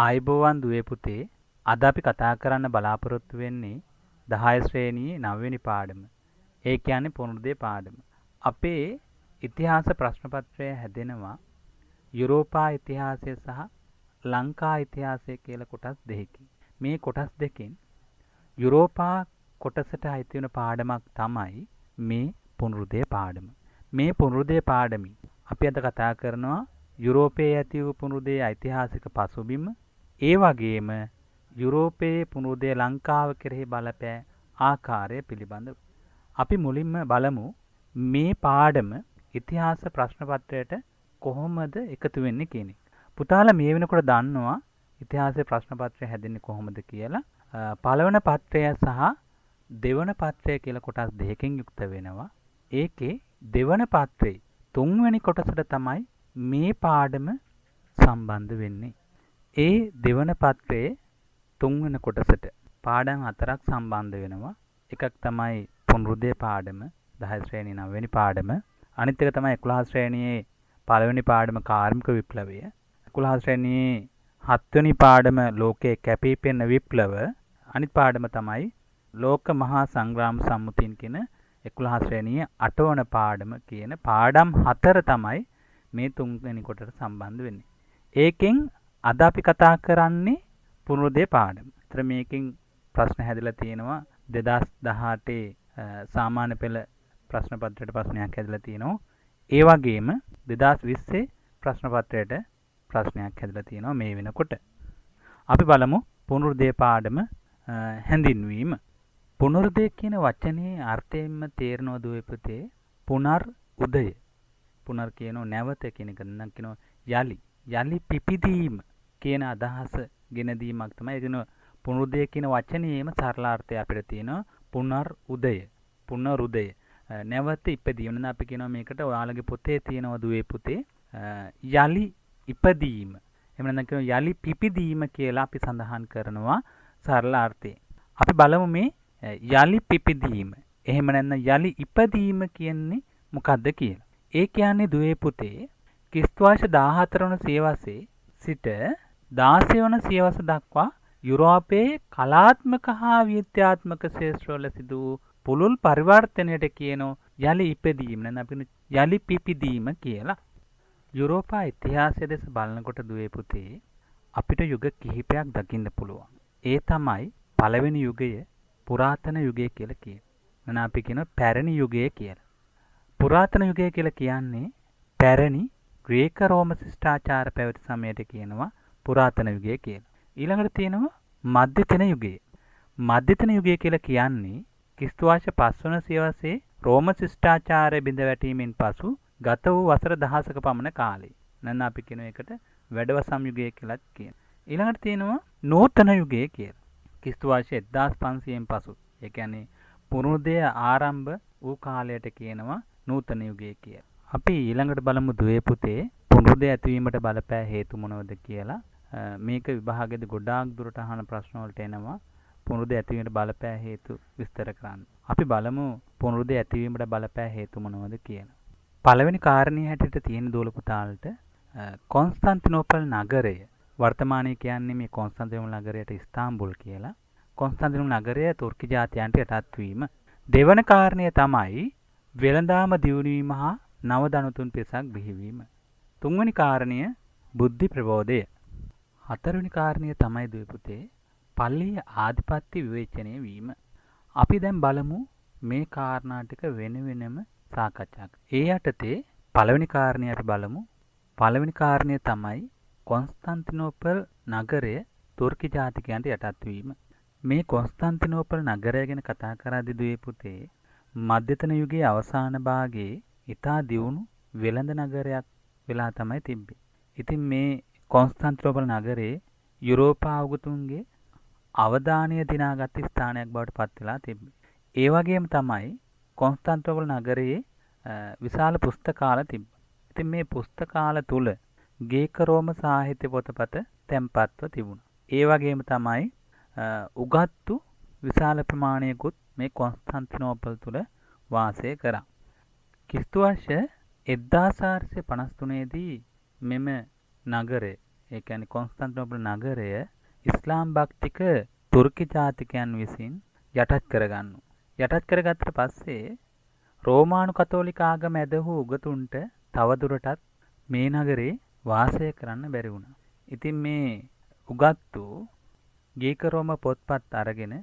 ආයිබෝවන් දුවේ පුතේ අද අපි කතා කරන්න බලාපොරොත්තු වෙන්නේ 10 ශ්‍රේණියේ 9 වෙනි පාඩම. ඒ කියන්නේ පුනරුදේ පාඩම. අපේ ඉතිහාස ප්‍රශ්න පත්‍රය හැදෙනවා යුරෝපා ඉතිහාසය සහ ලංකා ඉතිහාසය කියලා කොටස් දෙකකින්. මේ කොටස් දෙකෙන් යුරෝපා කොටසට අයිති වෙන පාඩමක් තමයි මේ පුනරුදේ පාඩම. මේ පුනරුදේ පාඩමින් අපි අද කතා කරනවා යුරෝපයේ ඇති වූ පුනරුදේ ඓතිහාසික පසුබිම, ඒ වගේම යුරෝපයේ පුනරුදේ ලංකාව කෙරෙහි බලපෑ ආකාරය පිළිබඳව. අපි මුලින්ම බලමු මේ පාඩම ඉතිහාස ප්‍රශ්න පත්‍රයට කොහොමද එකතු වෙන්නේ කියන එක. පුතාලා මේ වෙනකොට දන්නවා ඉතිහාසයේ ප්‍රශ්න පත්‍රය හැදෙන්නේ කොහොමද කියලා. පළවන පත්‍රය සහ දෙවන පත්‍රය කියලා කොටස් දෙකකින් යුක්ත වෙනවා. ඒකේ දෙවන පත්‍රයේ තුන්වෙනි කොටසට තමයි මේ පාඩම සම්බන්ධ වෙන්නේ. ඒ දෙවන පත්‍රයේ තුන්වෙනි කොටසට පාඩම් හතරක් සම්බන්ධ වෙනවා. එකක් තමයි පුනරුදේ පාඩම 10 ශ්‍රේණියේ 9 වෙනි පාඩම. අනිත් එක තමයි 11 ශ්‍රේණියේ පළවෙනි පාඩම කාර්මික විප්ලවය. 11 ශ්‍රේණියේ 7 වෙනි පාඩම ලෝකයේ කැපී පෙනෙන විප්ලව. අනිත් පාඩම තමයි ලෝක මහා සංග්‍රාම සම්මුතින් කියන 11 ශ්‍රේණියේ 8 වන පාඩම කියන පාඩම් හතර තමයි මේ තුන්වෙනි කොටට සම්බන්ධ වෙන්නේ. ඒකෙන් අද අපි කතා කරන්නේ පුනරුදේ පාඩම. ඒතර මේකෙන් ප්‍රශ්න හැදලා තියෙනවා 2018 සාමාන්‍ය පෙළ ප්‍රශ්න පත්‍රයට ප්‍රශ්නයක් හැදලා තියෙනවා. ඒ වගේම 2020 ප්‍රශ්න පත්‍රයට ප්‍රශ්නයක් හැදලා තියෙනවා මේ වෙනකොට. අපි බලමු පුනරුදේ පාඩම හැඳින්වීම. පුනරුදේ කියන වචනේ අර්ථයෙන්ම තේරෙනවද ඔය පුතේ? පුනර් උදය. පුනර් කියනෝ නැවත කියන එක. නම් කියනෝ යලි පිපිදීම කියන අදහස ගෙන දීමක් තමයි. ඒ කියන පුනරුදය කියන වචනේම සරලාර්ථය අපිට තියෙනවා පුනර් උදය. පුනරුදය. නැවත ඉපදීම. නම් අපි කියනවා මේකට ඔයාලගේ පොතේ තියෙනවා දුවේ පුතේ යලි ඉපදීම. එහෙම නැත්නම් කියනවා යලි පිපිදීම කියලා අපි සඳහන් කරනවා සරලාර්ථයෙන්. අපි බලමු මේ යලි පිපිදීම. එහෙම නැත්නම් යලි ඉපදීම කියන්නේ මොකද්ද කියලා. ඒ කියන්නේ දුවේ පුතේ ක්‍රිස්තුවර්ෂ 14 වන සියවසේ සිට 16 වන සියවස දක්වා යුරෝපයේ කලාත්මක හා විද්‍යාත්මක ශාස්ත්‍රවල සිදු වූ පුළුල් පරිවර්තනයට කියනෝ යලි ඉපදීම. නැත්නම් අපි යලි පිපිදීම කියලා. යුරෝපා ඉතිහාසය දෙස බලනකොට දුවේ පුතේ අපිට යුග කිහිපයක් දකින්න පුළුවන්. ඒ තමයි පළවෙනි යුගය පුරාතන යුගය කියලා කියනවා. නැත්නම් අපි කියනවා පැරණි යුගය කියලා. පුරාතන යුගය කියලා කියන්නේ පැරණි ග්‍රීක රෝම ශිෂ්ටාචාර පැවති සමයට කියනවා පුරාතන යුගය කියලා. ඊළඟට තියෙනවා මධ්‍යතන යුගය. මධ්‍යතන යුගය කියලා කියන්නේ ක්‍රිස්තුවර්ෂ 5 වන සියවසේ රෝම ශිෂ්ටාචාරය බිඳ වැටීමෙන් පසු ගත වූ වසර 1000ක පමණ කාලය. නැත්නම් අපි කියන එකට වැඩවසම් යුගය කියලාත් කියනවා. ඊළඟට තියෙනවා නූතන යුගය කියලා. ක්‍රිස්තුවර්ෂ 1500න් පසු. ඒ කියන්නේ පුනරුදය ආරම්භ වූ කාලයට කියනවා නූතන යුගය කියලා. අපි ඊළඟට බලමු දුවේ පුතේ පුනරුදය ඇතිවීමට බලපෑ හේතු මොනවද කියලා. මේක විභාගෙදී ගොඩාක් දුරට අහන ප්‍රශ්න වලට එනවා පුනරුදය ඇතිවීමට බලපෑ හේතු විස්තර කරන්න. අපි බලමු පුනරුදය ඇතිවීමට බලපෑ හේතු මොනවද කියලා. පළවෙනි කාරණේ හැටියට තියෙන දෝල පුතාලට කොන්ස්ටන්තිනෝපල් නගරය වර්තමානයේ කියන්නේ මේ කොන්ස්ටන්තිනෝපල් නගරයට ඉස්තාම්බුල් කියලා. කොන්ස්ටන්තිනෝපල් නගරය තුර්කි ජාතියන්ට යටත් වීම. දෙවන කාරණය තමයි වෙළඳාම දියුණු වීම හා නව ධනතුන් පිරිසක් බිහිවීම. තුන්වෙනි කාරණය බුද්ධි ප්‍රබෝධය. හතරවෙනි කාරණය තමයි දුවේ පුතේ පල්ලීය ආධිපත්‍ය විවේචනය වීම. අපි දැන් බලමු මේ කාරණා ටික වෙන වෙනම සාකච්ඡා කරමු. ඒ යටතේ පළවෙනි කාරණය අපි බලමු. පළවෙනි කාරණය තමයි කොන්ස්ටන්තිනෝපල් නගරය තුර්කි ජාතිකයන්ට යටත් වීම. මේ කොන්ස්ටන්තිනෝපල් නගරය ගැන කතා කරද්දී දුවේ පුතේ මධ්‍යතන යුගයේ අවසාන භාගයේ ඉතා දියුණු වෙළඳ නගරයක් වෙලා තමයි තිබ්බේ. ඉතින් මේ කොන්ස්ටන්තිනෝපල් නගරේ යුරෝපා උගතුන්ගේ අවධානය දිනාගත් ස්ථානයක් බවට පත් වෙලා තිබ්බේ. ඒ වගේම තමයි කොන්ස්ටන්තිනෝපල් නගරයේ විශාල පුස්තකාල තිබ්බා. ඉතින් මේ පුස්තකාල තුල ග්‍රීක රෝම සාහිත්‍ය පොතපත තැන්පත්ව තිබුණා. ඒ වගේම තමයි උගත්තු විශාල ප්‍රමාණයකුත් මේ කොන්ස්ටන්තිනෝපල් තුල වාසය කරා. ක්‍රිස්තු වර්ෂ 1453 දී මෙම නගරය ඒ කියන්නේ කොන්ස්ටන්ටිනෝපල් නගරය ඉස්ලාම් භක්තික තුර්කි ජාතිකයන් විසින් යටත් කරගන්නු. යටත් කරගත්තට පස්සේ රෝමානු කතෝලික ආගම ඇදහූ උගතුන්ට තවදුරටත් මේ නගරේ වාසය කරන්න බැරි වුණා. ඉතින් මේ උගත්තු ග්‍රීක රෝම පොත්පත් අරගෙන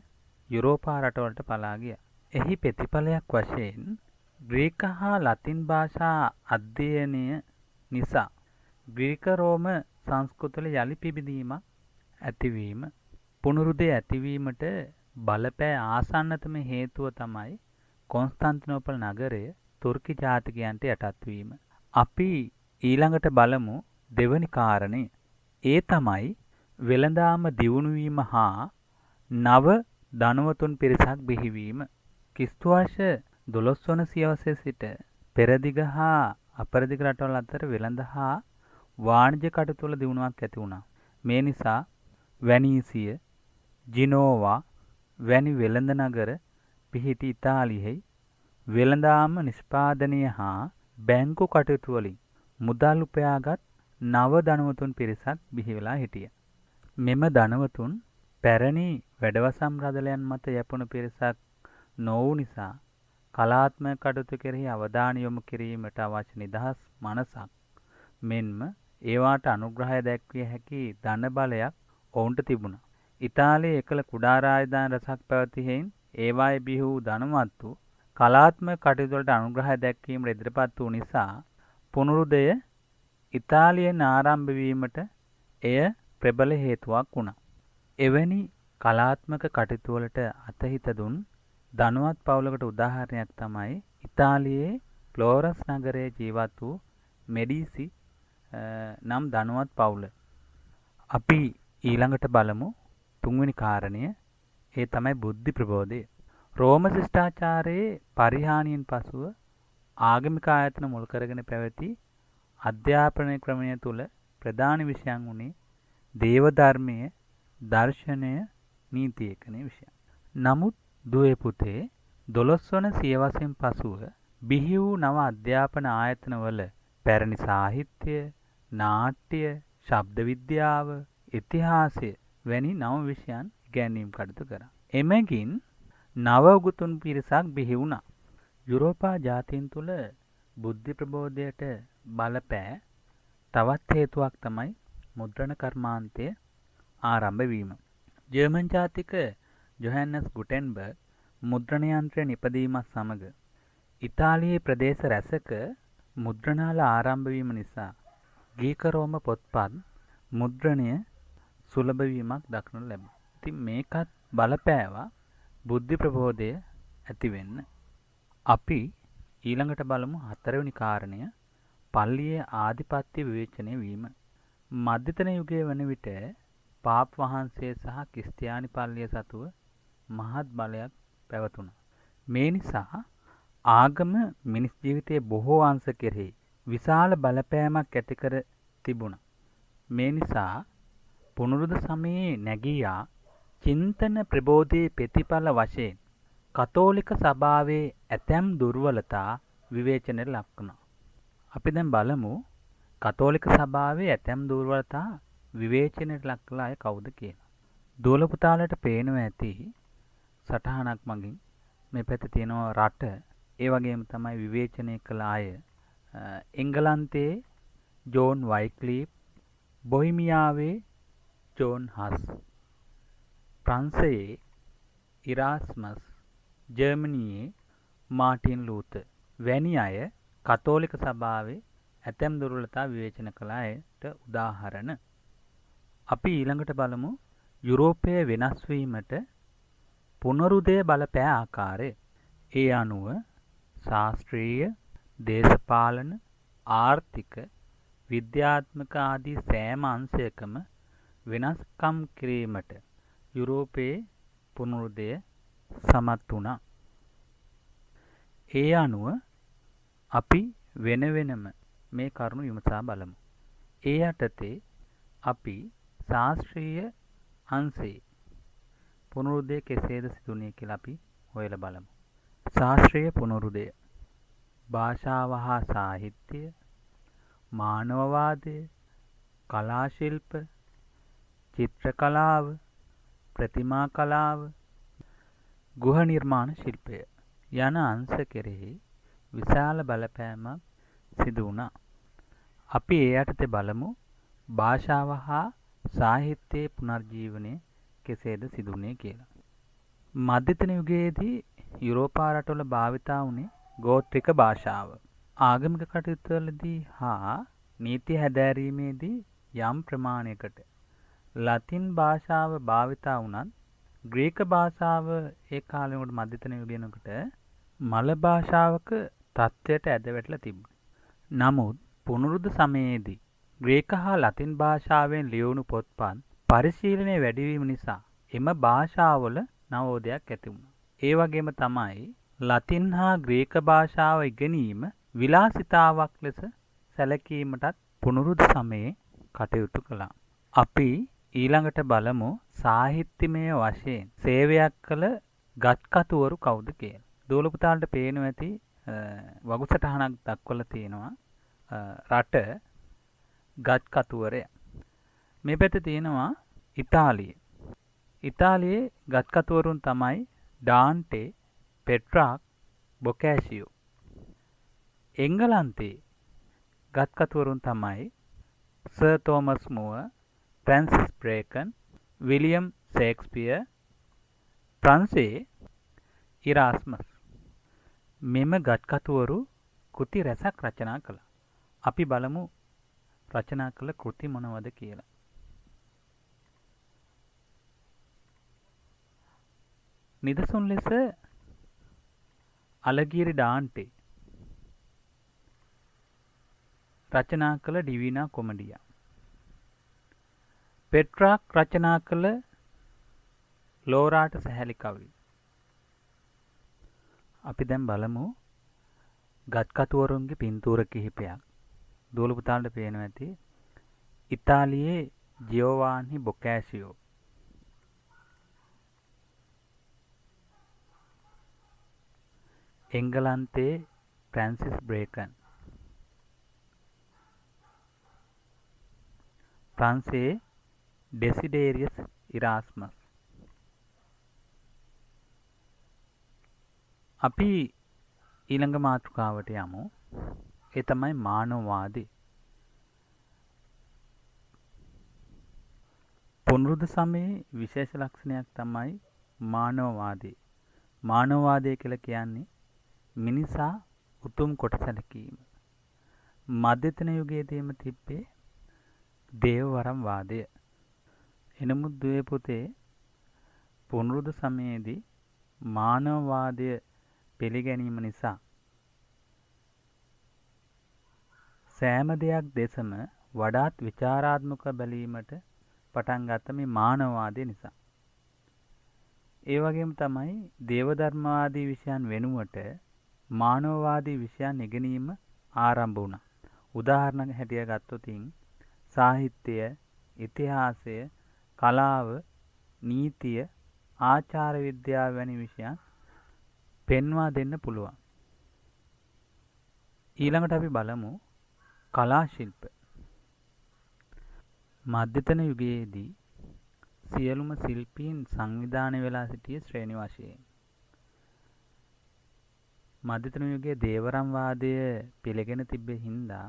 යුරෝපා රටවලට පලා ගියා. එහි ප්‍රතිඵලයක් වශයෙන් ග්‍රීක හා ලතින් භාෂා අධ්‍යයනය නිසා ග්‍රීක රෝම සංස්කෘතිවල යලි පිබිදීමක් ඇතිවීම පුනරුදය ඇතිවීමට බලපෑ ආසන්නතම හේතුව තමයි කොන්ස්ටන්ටිනෝපල් නගරය තුර්කි ජාතිකයන්ට යටත් වීම. අපි ඊළඟට බලමු දෙවනි කාරණය. ඒ තමයි වෙළඳාම දියුණු වීම හා නව ධනවතුන් පිරිසක් බිහිවීම. ක්‍රිස්තු වර්ෂ 12 වන සියවසේ සිට පෙරදිග හා අපරදිග රටවල් අතර වෙළඳ හා වාණිජ කටයුතුවල දියුණුවක් ඇති වුණා. මේ නිසා වැනීසිය, ජිනෝවා වැනි වෙළඳ නගර පිහිටි ඉතාලියෙහි වෙළඳාම නිෂ්පාදනය හා බැංකු කටයුතු වලින් මුදල් උපයාගත් නව ධනවතුන් පිරිසක් බිහි වෙලා හිටිය. මෙම ධනවතුන් පැරණි වැඩවසම් රදලයන් මත යැපුණු පිරිසක් නොවූ නිසා කලාත්මක කටයුතු කෙරෙහි අවධානය යොමු කිරීමට අවශ්‍ය නිදහස් මනසක් මෙන්ම ඒවාට අනුග්‍රහය දැක්විය හැකි ධන බලයක් ඔවුන්ට තිබුණා. ඉතාලියේ එකල කුඩා රාජධානි රැසක් පැවති හේයින් ඒවායේ බිහි වූ ධනවත්තු කලාත්මක කටයුතු වලට අනුග්‍රහය දැක්වීමට ඉදිරිපත් වූ නිසා පුනරුදය ඉතාලියෙන් ආරම්භ වීමට එය ප්‍රබල හේතුවක් වුණා. එවැනි කලාත්මක කටයුතු වලට අතහිත දුන් ධනවත් පවුලකට උදාහරණයක් තමයි ඉතාලියේ ෆ්ලෝරන්ස් නගරයේ ජීවත් වූ මෙඩිසි නම් ධනවත් පවුල. අපි ඊළඟට බලමු තුන්වෙනි කාරණය. ඒ තමයි බුද්ධි ප්‍රබෝධය. රෝම ශිෂ්ටාචාරයේ පරිහානියෙන් පසුව ආගමික ආයතන මුල් කරගෙන පැවති අධ්‍යාපන ක්‍රමය තුළ ප්‍රධාන විෂයන් වුණේ දේව ධර්මය, දර්ශනය, නීතිය කියන විෂයන්. නමුත් දුවේ පුතේ 12 වන සියවසෙන් පසුව බිහි වූ නව අධ්‍යාපන ආයතනවල පැරණි සාහිත්‍ය, නාට්‍ය, ශබ්ද විද්‍යාව, ඉතිහාසය වැනි නව විෂයන් ඉගැන්වීම් කටයුතු කරා. එමගින් නව උගතුන් පිරිසක් බිහි වුණා. යුරෝපා ජාතීන් තුළ බුද්ධි ප්‍රබෝධයට බලපෑ තවත් හේතුවක් තමයි මුද්‍රණ කර්මාන්තය ආරම්භ වීම. ජර්මන් ජාතික ජොහන්ස් ගුටෙන්බර්ග් මුද්‍රණ යන්ත්‍රය නිපදීමත් සමග ඉතාලියේ ප්‍රදේශ රැසක මුද්‍රණාල ආරම්භ වීම නිසා ග්‍රීක රෝම පොත්පත් මුද්‍රණය සුලභ වීමක් දක්නට ලැබුණා. ඉතින් මේකත් බලපෑවා බුද්ධි ප්‍රබෝධය ඇති වෙන්න. අපි ඊළඟට බලමු හතරවෙනි කාරණය පල්ලියේ ආධිපත්‍ය විවේචනය වීම. මධ්‍යතන යුගයේ වන විට පාප් වහන්සේ සහ ක්‍රිස්තියානි පල්ලිය සතුව මහත් බලයක් පැවතුණා. මේ නිසා ආගම මිනිස් ජීවිතයේ බොහෝ අංශ කෙරෙහි විශාල බලපෑමක් ඇති කර තිබුණා. මේ නිසා පුනරුද සමයේ නැගී චින්තන ප්‍රබෝධයේ ප්‍රතිඵල වශයෙන් කතෝලික සභාවේ ඇතැම් දුර්වලතා විවේචනයට ලක් වුණා. අපි දැන් බලමු කතෝලික සභාවේ ඇතැම් දුර්වලතා විවේචනයට ලක් කළ අය කවුද කියලා. දුවල පුතාලට පේනවා ඇති සටහනක් මගින් මේ පැත්තේ තියෙනවා රට, ඒ වගේම තමයි විවේචනය කළ අය. එංගලන්තයේ ජෝන් වයික්ලීෆ්, බොහිමියාවේ ජෝන් හස්, ප්‍රංශයේ ඉරාස්මස්, ජර්මනියේ මාටින් ලූතර් වැනි අය කතෝලික සභාවේ ඇතැම් දුර්වලතා විවේචන කළ අයට උදාහරණ. අපි ඊළඟට බලමු යුරෝපයේ වෙනස් වීමට පුනරුදය බලපෑ ආකාරය. ඒ අනුව ශාස්ත්‍රීය, දේශපාලන, ආර්ථික, විද්‍යාත්මක ආදී සෑම අංශයකම වෙනස්කම් කිරීමට යුරෝපයේ පුනරුදය සමත් වුණා. ඒ අනුව අපි වෙන වෙනම මේ කරුණු විමසා බලමු. ඒ යටතේ අපි ශාස්ත්‍රීය අංශයේ පුනරුදය කෙසේද සිදුුනේ කියලා අපි හොයලා බලමු. ශාස්ත්‍රීය පුනරුදය භාෂාව හා සාහිත්‍ය, මානවවාදය, කලා ශිල්ප, චිත්‍ර කලාව, ප්‍රතිමා කලාව, ගෘහ නිර්මාණ ශිල්පය යන අංශ කෙරෙහි විශාල බලපෑමක් සිදු වුණා. අපි ඒ යටතේ බලමු භාෂාව හා සාහිත්‍යයේ පුනර්ජීවනය කෙසේද සිදුුනේ කියලා. මධ්‍යතන යුගයේදී යුරෝපා රටවල භාවිතා වුණේ ගෝත්‍රික භාෂාව. ආගමික කටයුතුවලදී හා නීති හැදෑරීමේදී යම් ප්‍රමාණයකට ලතින් භාෂාව භාවිතා වුණත් ග්‍රීක භාෂාව ඒ කාලෙකට මධ්‍යතන යුගයනකට මල භාෂාවක තත්ත්වයට ඇද වැටලා තිබුණා. නමුත් පුනරුද්ධ සමයේදී ග්‍රීක හා ලතින් භාෂාවෙන් ලියවුණු පොත්පත් පරිශීලනය වැඩිවීම නිසා එම භාෂාවල නවෝදයක් ඇති වුණා. ඒ වගේම තමයි ලතින් හා ග්‍රීක භාෂාව ඉගෙනීම විලාසිතාවක් ලෙස සැලකීමටත් පුනරුද්ධ සමයේ කටයුතු කළා. අපි ඊළඟට බලමු සාහිත්‍යමය වශයෙන් සේවයක් කළ ගත්කතුවරු කවුද කියලා. දූල පුතාලට පේනවා ඇති වගු සටහනක් දක්වලා තියෙනවා රට ගත්කතුවරය. මේ පැත්තේ තියෙනවා ඉතාලිය. ඉතාලියේ ගත්කතුවරුන් තමයි ඩාන්ටේ, පෙට්‍රාක්, බොකෑසියෝ. එංගලන්තයේ ගත්කතුවරුන් තමයි Sir Thomas More, Francis Bacon, William Shakespeare, ප්‍රංසයේ ඉරාස්මස්. මෙම ගත්කතුවරු කෘති රැසක් රචනා කළා. අපි බලමු රචනා කළ කෘති මොනවද කියලා. නිදසුන් ලෙස අලගිරි ඩාන්ටේ රචනා කළ ඩිවිනා කොමඩියා. පෙට්‍රාක් රචනා කළ ලෝරාට සැහැලි කවි. අපි දැන් බලමු ගත්කතුවරුන්ගේ පින්තූර කිහිපයක්. දූල පුතාලට පේනවා ඇති ඉතාලියේ ජියෝවානි බොකෑසියෝ, එංගලන්තයේ ෆ්‍රැන්සිස් බේකන්, ප්‍රංසයේ ඩෙසිඩේරියස් ඉරාස්මස්. අපි ඊළඟ මාතෘකාවට යමු. ඒ තමයි මානවවාදී. පුනරුද්ධ සමයේ විශේෂ ලක්ෂණයක් තමයි මානවවාදී. මානවවාදය කියලා කියන්නේ මිනිසා උතුම් කොට සැලකීම. මධ්‍යතන යුගයේදීම තිබ්බේ දේවවරම් වාදය. එනමුත් දුවේ පුතේ පුනරුද්ධ සමයේදී මානවවාදය පිළිගැනීම නිසා සෑම දෙයක් දෙසම වඩාත් විචාරාත්මක බැලීමට පටන් ගත්ත මේ මානවවාදය නිසා. ඒ වගේම තමයි දේවධර්මවාදී විෂයන් වෙනුවට මානවවාදී විෂයන් ඉගෙනීම ආරම්භ වුණා. උදාහරණයක් හැටියට ගත්තොත් සාහිත්‍යය, ඉතිහාසය, කලාව, නීතිය, ආචාර විද්‍යාව වැනි විෂයන් පෙන්වා දෙන්න පුළුවන්. ඊළඟට අපි බලමු කලා ශිල්ප. මධ්‍යතන යුගයේදී සියලුම ශිල්පීන් සංවිධානය වෙලා සිටියේ ශ්‍රේණි වශයෙන්. මධ්‍යතන යුගයේ දේවරම් වාදය පිළිගෙන තිබෙ හින්දා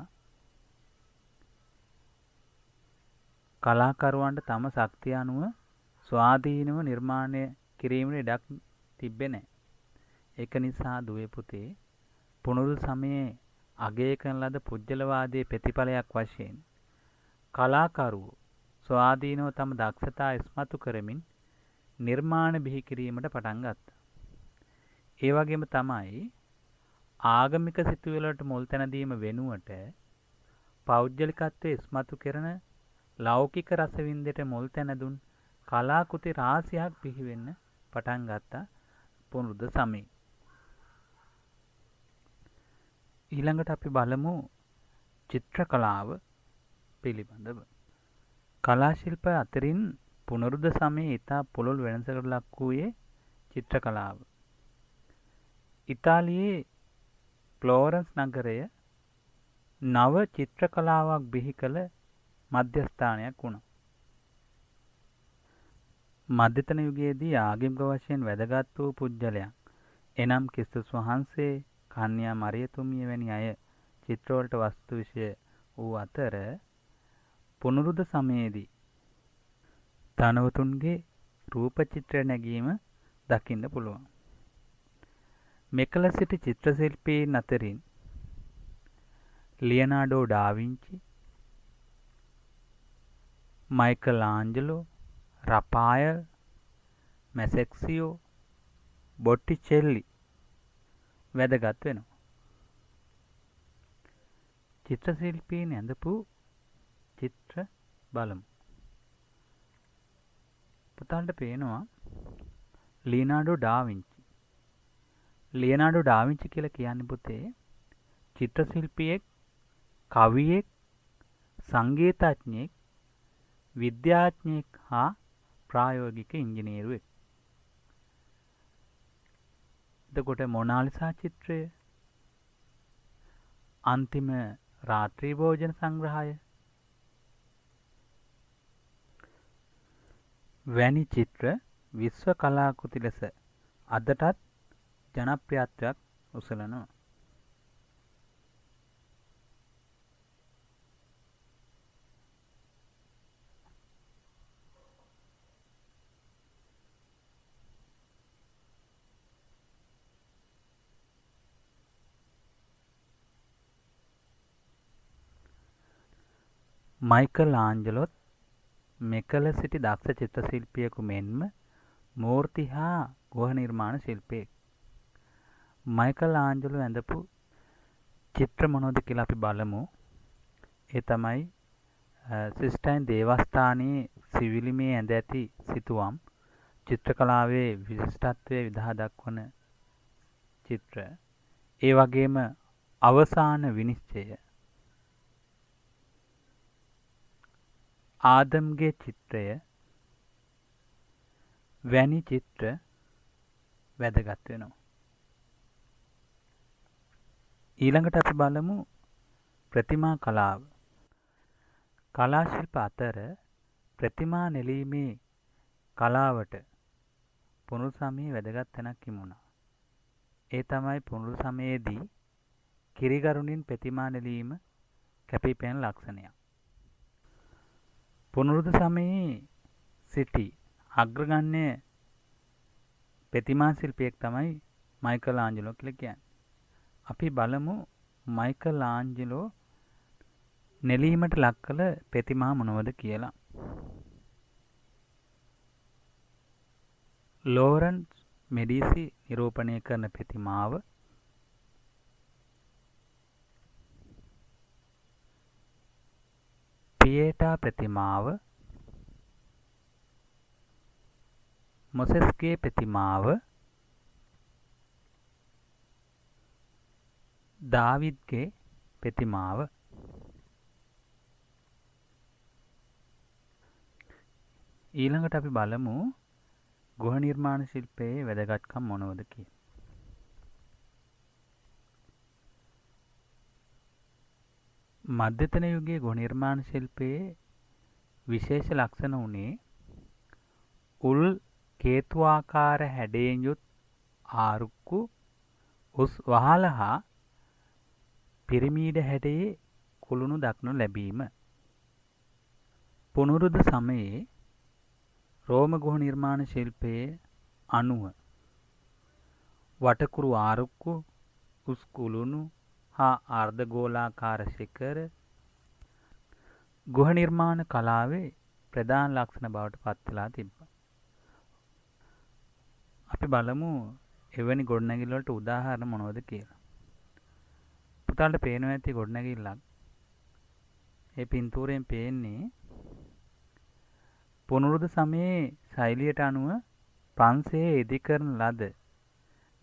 කලාකරුවන්ට තම ශක්තිය අනුව ස්වාධීනව නිර්මාණය කිරීමට ඉඩක් තිබ්බේ නැහැ. ඒක නිසා දුවේ පුතේ පුනරුද්ධ සමයේ අගය කරන ලද පුජ්‍යලවාදයේ ප්‍රතිඵලයක් වශයෙන් කලාකරුවෝ ස්වාධීනව තම දක්ෂතා ඉස්මතු කරමින් නිර්මාණ බිහි කිරීමට පටන් ගත්තා. ඒ වගේම තමයි ආගමික සිතුවිල්ලට මුල් තැන දීම වෙනුවට පෞද්ගලිකත්වයේ ඉස්මතු කරන ලෞකික රසවින්දනයට මුල් තැන දුන් කලාකෘති රාශියක් බිහි වෙන්න පටන් ගත්තා පුනරුද්ධ සමයේ. ඊළඟට අපි බලමු චිත්‍ර කලාව පිළිබඳව. කලා ශිල්ප අතරින් පුනරුද්ධ සමයේ ඉතා පුළුල් වෙනසකට ලක් වූයේ චිත්‍ර කලාව. ඉතාලියේ ෆ්ලෝරන්ස් නගරය නව චිත්‍ර කලාවක් බිහි කළ මධ්‍යස්ථානයක් වුණා. මධ්‍යතන යුගයේදී ආගමික වශයෙන් වැදගත් වූ පුජ්‍යලයන් එනම් ක්‍රිස්තුස් වහන්සේ, කන්‍යා මරියතුමිය වැනි අය චිත්‍රවලට වස්තු විෂය වූ අතර පුනරුද සමයේදී ධනවතුන්ගේ රූප චිත්‍ර නැගීම දකින්න පුළුවන්. මෙකල සිටි චිත්‍ර ශිල්පීන් අතරින් ලියනාඩෝ ඩාවින්චි, මයිකල් ආන්ජලෝ, රපායල්, මැසෙක්සියෝ, බොටිචෙල්ලි වැදගත් වෙනවා. චිත්‍ර ශිල්පීන් ඇඳපු චිත්‍ර බලමු. පුතාලට පේනවා ලියනාඩෝ ඩාවින්චි. ලියනාඩෝ ඩාවින්චි කියලා කියන්නේ පුතේ චිත්‍ර ශිල්පියෙක්, කවියෙක්, සංගීතඥයෙක්, විද්‍යාඥයෙක් හා ප්‍රායෝගික ඉංජිනේරුවෙක්. එතකොට මොනාලිසා චිත්‍රය, අන්තිම රාත්‍රී භෝජන සංග්‍රහය වැනි චිත්‍ර විශ්ව කලාකෘති ලෙස අදටත් ජනප්‍රියත්වයක් උසලනවා. මයිකල් ආන්ජලොත් මෙකල සිටි දක්ෂ චිත්‍ර ශිල්පියෙකු මෙන්ම මූර්ති හා ගෘහ නිර්මාණ ශිල්පියෙක්. මයිකල් ආන්ජලෝ ඇඳපු චිත්‍ර මොනවද කියලා අපි බලමු. ඒ තමයි සිස්ටයින් දේවස්ථානයේ සිවිලිමේ ඇඳ ඇති සිතුවම් චිත්‍ර කලාවේ විශිෂ්ටත්වය විදහා දක්වන චිත්‍ර. ඒ වගේම අවසාන විනිශ්චය, ආදම්ගේ චිත්‍රය වැනි චිත්‍ර වැදගත් වෙනවා. ඊළඟට අපි බලමු ප්‍රතිමා කලාව. කලා ශිල්ප අතර ප්‍රතිමා නෙලීමේ කලාවට පුනරු සමයේ වැදගත් තැනක් හිමුණා. ඒ තමයි පුනරු සමයේදී කිරිගරුණින් ප්‍රතිමා නෙලීම කැපිපෙනෙන ලක්ෂණයක්. පුනරුද සමයේ සිටි අග්‍රගණ්‍ය ප්‍රතිමා ශිල්පියෙක් තමයි මයිකල් ආන්ජලෝ කියලා කියන්නේ. අපි බලමු මයිකල් ආන්ජලෝ නෙලීමට ලක් කළ ප්‍රතිමා මොනවද කියලා. ලෝරන්ස් මෙඩිසි නිරූපණය කරන ප්‍රතිමාව, පියේටා ප්‍රතිමාව, මොසෙස්ගේ ප්‍රතිමාව, දාවිද්ගේ ප්‍රතිමාව. ඊළඟට අපි බලමු ගෘහ නිර්මාණ ශිල්පයේ වැදගත්කම් මොනවද කියලා. මධ්‍යතන යුගයේ ගෘහ නිර්මාණ ශිල්පයේ විශේෂ ලක්ෂණ වුණේ උල් කේතුආකාර හැඩයෙන් යුත් ආරුක්කු, උස් වහල හා පිරමීඩ හැඩයේ කුළුණු දක්නු ලැබීම. පුනරුද සමයේ රෝම ගෘහ නිර්මාණ ශිල්පයේ අනුව වටකුරු ආරුක්කු, උස් කුළුණු හා අර්ධගෝලාකාර ශිඛර ගෘහ නිර්මාණ කලාවේ ප්‍රධාන ලක්ෂණ බවට පත් වෙලා තිබ්බා. අපි බලමු එවැනි ගොඩනැගිල්ල වලට උදාහරණ මොනවද කියලා. පුතාලට පේනවා ඇති ගොඩනැගිල්ලක්. ඒ පින්තූරයෙන් පේන්නේ පුනරුද සමයේ ශෛලියට අනුව ප්‍රංශයේ ඉදිකරන ලද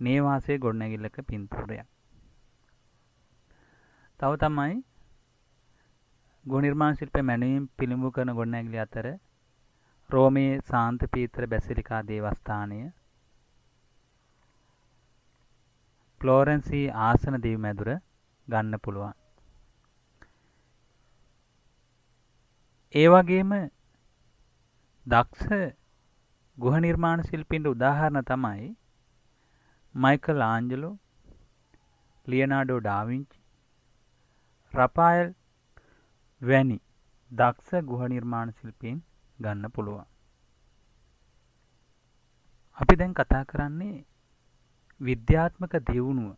නේවාසයේ ගොඩනැගිල්ලක පින්තූරයක්. තව තමයි ගෘහ නිර්මාණ ශිල්පයේ මැනවීම් පිළිඹු කරන ගොඩනැගිලි අතර රෝමයේ සාන්ත පීතර බැසිලිකා දේවස්ථානය, ෆ්ලෝරන්සි ආසන දිවි මැදුර ගන්න පුළුවන්. ඒ වගේම දක්ෂ ගෘහ නිර්මාණ ශිල්පීන්ට උදාහරණ තමයි මයිකල් ආන්ජලෝ, ලියනාඩෝ ඩාවින්චි, රපායල් වැනි දක්ෂ ගෘහ නිර්මාණ ශිල්පීන් ගන්න පුළුවන්. අපි දැන් කතා කරන්නේ විද්‍යාත්මක දියුණුව.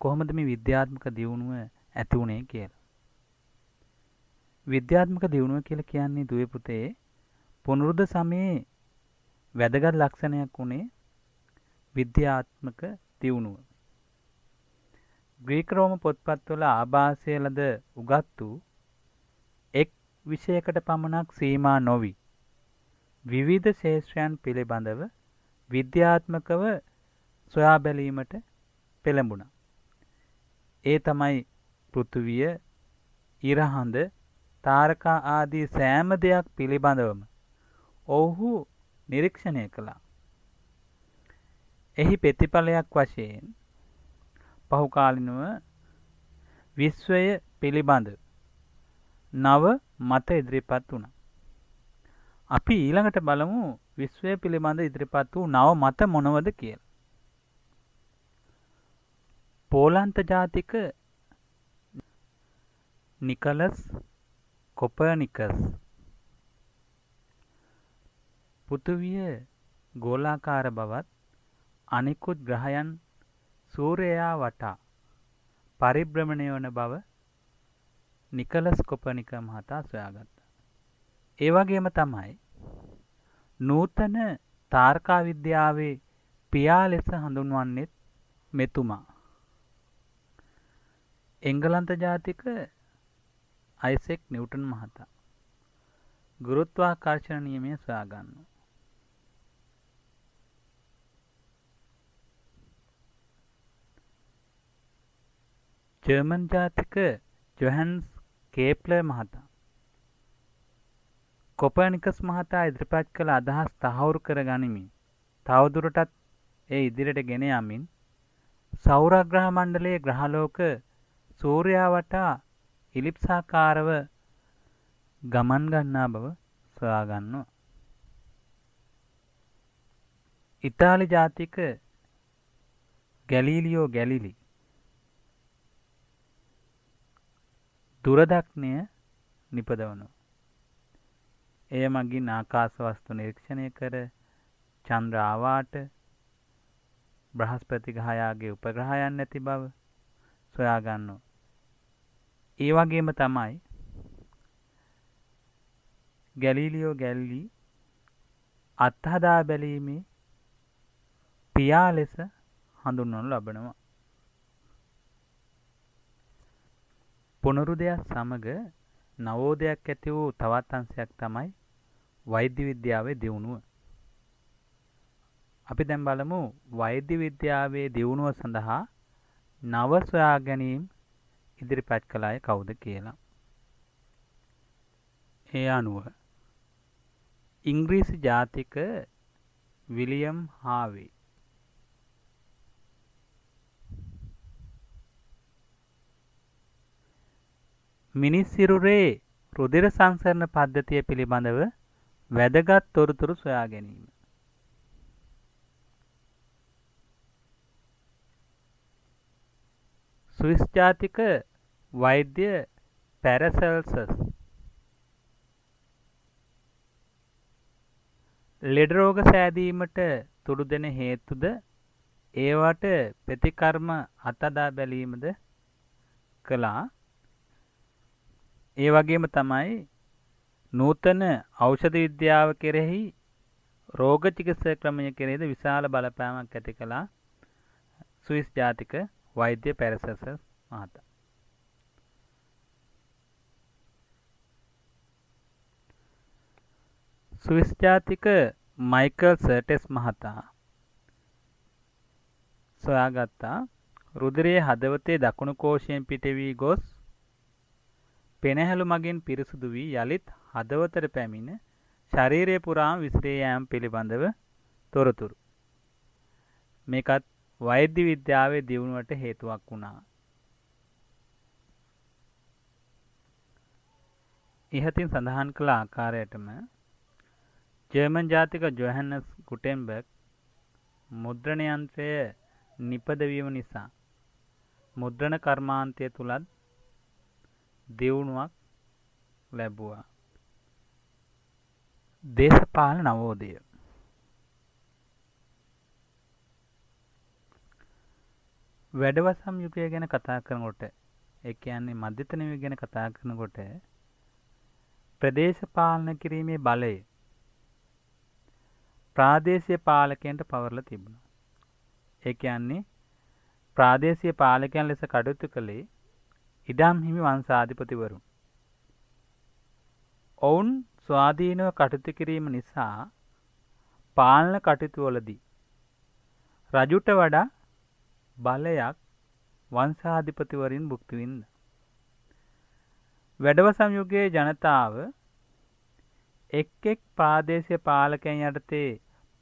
කොහොමද මේ විද්‍යාත්මක දියුණුව ඇති වුණේ කියලා. විද්‍යාත්මක දියුණුව කියලා කියන්නේ දුවේ පුතේ පුනරුද්ධ සමයේ වැදගත් ලක්ෂණයක් උනේ විද්‍යාත්මක දියුණුව. ග්‍රීක රෝම පොත්පත්වල ආභාසය ලද උගත්තු එක් විෂයකට පමණක් සීමා නොවි විවිධ ශේෂ්ත්‍රයන් පිළිබඳව විද්‍යාත්මකව සොයා බැලීමට පෙළඹුණා. ඒ තමයි පෘථුවිය, ඉරහඳ, තාරකා ආදී සෑම දෙයක් පිළිබඳවම ඔවුහු නිරීක්ෂණය කළා. එහි ප්‍රතිඵලයක් වශයෙන් පහුකාලිනව විශ්වය පිළිබඳ නව මත ඉදිරිපත් වුණා. අපි ඊළඟට බලමු විශ්වය පිළිබඳ ඉදිරිපත් වූ නව මත මොනවද කියලා. පෝලන්ත ජාතික නිකලස් කොපර්නිකස් පෘථිවිය ගෝලාකාර බවත් අනිකුත් ග්‍රහයන් සූර්යයා වටා පරිභ්‍රමණය වන බව නිකලස් කොපර්නික මහතා සොයාගත්තා. ඒ වගේම තමයි නූතන තාරකා විද්‍යාවේ පියා ලෙස හඳුන්වන්නේ මෙතුමා. එංගලන්ත ජාතික අයිසෙක් නිව්ටන් මහතා ගුරුත්වාකර්ෂණ නියමය සොයාගන්නවා. ජර්මන් ජාතික ජොහන්ස් කේප්ලර් මහතා කොපර්නිකස් මහතා ඉදිරිපත් කළ අදහස් තහවුරු කර ගනිමින් තවදුරටත් ඒ ඉදිරියට ගෙන යමින් සෞරග්‍රහ මණ්ඩලයේ ග්‍රහලෝක සූර්යයා වටා ඉලිප්සාකාරව ගමන් ගන්නා බව සොයාගන්නවා. ඉතාලි ජාතික ගැලීලියෝ ගැලිලි දුරදක්නය නිපදවනවා. එය මගින් ආකාශ වස්තු නිරීක්ෂණය කර චන්ද්‍ර ආවාට බ්‍රහස්පති ග්‍රහයාගේ උපග්‍රහයන් නැති බව සොයාගන්නවා. ඒ වගේම තමයි ගැලීලියෝ ගැලිලි අත්හදා බැලීමේ පියා ලෙස හඳුන්වනු ලබනවා. පුනරුදයක් සමග නවෝදයක් ඇති වූ තවත් අංශයක් තමයි වෛද්‍ය විද්‍යාවේ දියුණුව. අපි දැන් බලමු වෛද්‍ය විද්‍යාවේ දියුණුව සඳහා නව සොයා ගැනීම ඉදිරිපත් කළ අය කවුද කියලා. ඒ අනුව ඉංග්‍රීසි ජාතික විලියම් හාවේ මිනිස් සිරුරේ රුධිර සංසරණ පද්ධතිය පිළිබඳව වැදගත් තොරතුරු සොයා ගැනීම. ස්විස් ජාතික වෛද්‍ය පැරසෙල්සස් ලෙඩ රෝග සෑදීමට තුඩු දෙන හේතුද ඒවට ප්‍රතිකර්ම අත්හදා බැලීමද කළා. ඒ වගේම තමයි නූතන ඖෂධ විද්‍යාව කෙරෙහි රෝග චිකිත්සා ක්‍රමය කෙරෙහිද විශාල බලපෑමක් ඇති කළා ස්විස් ජාතික වෛද්‍ය පැරසෙල්සස් මහතා. ස්විස් ජාතික මයිකල් සර්ටෙස් මහතා සොයාගත්තා රුධිරයේ හදවතේ දකුණු කෝෂයෙන් පිටවී ගොස් පෙනහැලු මගින් පිරිසුදු වී යළිත් හදවතට පැමිණ ශරීරය පුරාම විසිරී යාම පිළිබඳව තොරතුරු. මේකත් වෛද්‍ය විද්‍යාවේ දියුණුවට හේතුවක් වුණා. ඉහතින් සඳහන් කළ ආකාරයටම ජර්මන් ජාතික ජොහැන්නස් ගුටෙන්බර්ග් මුද්‍රණ යන්ත්‍රය නිපදවීම නිසා මුද්‍රණ කර්මාන්තය තුලත් දියුණුවක් ලැබුවා. දේශපාලන නවෝදය. වැඩවසම් යුගය ගැන කතා කරනකොට, ඒ කියන්නේ මධ්‍යතන යුගය ගැන කතා කරනකොට ප්‍රදේශපාලන කිරීමේ බලය ප්‍රාදේශීය පාලකයන්ට පවරලා තිබුණා. ඒ කියන්නේ ප්‍රාදේශීය පාලකයන් ලෙස කටයුතු කළේ ඉඩම් හිමි වංශාධිපතිවරුන්. ඔවුන් ස්වාධීනව කටයුතු කිරීම නිසා පාලන කටයුතුවලදී රජුට වඩා බලයක් වංශාධිපතිවරින් භුක්ති විඳිනවා. වැඩවසම් යුගයේ ජනතාව එක් එක් ප්‍රාදේශීය පාලකයන් යටතේ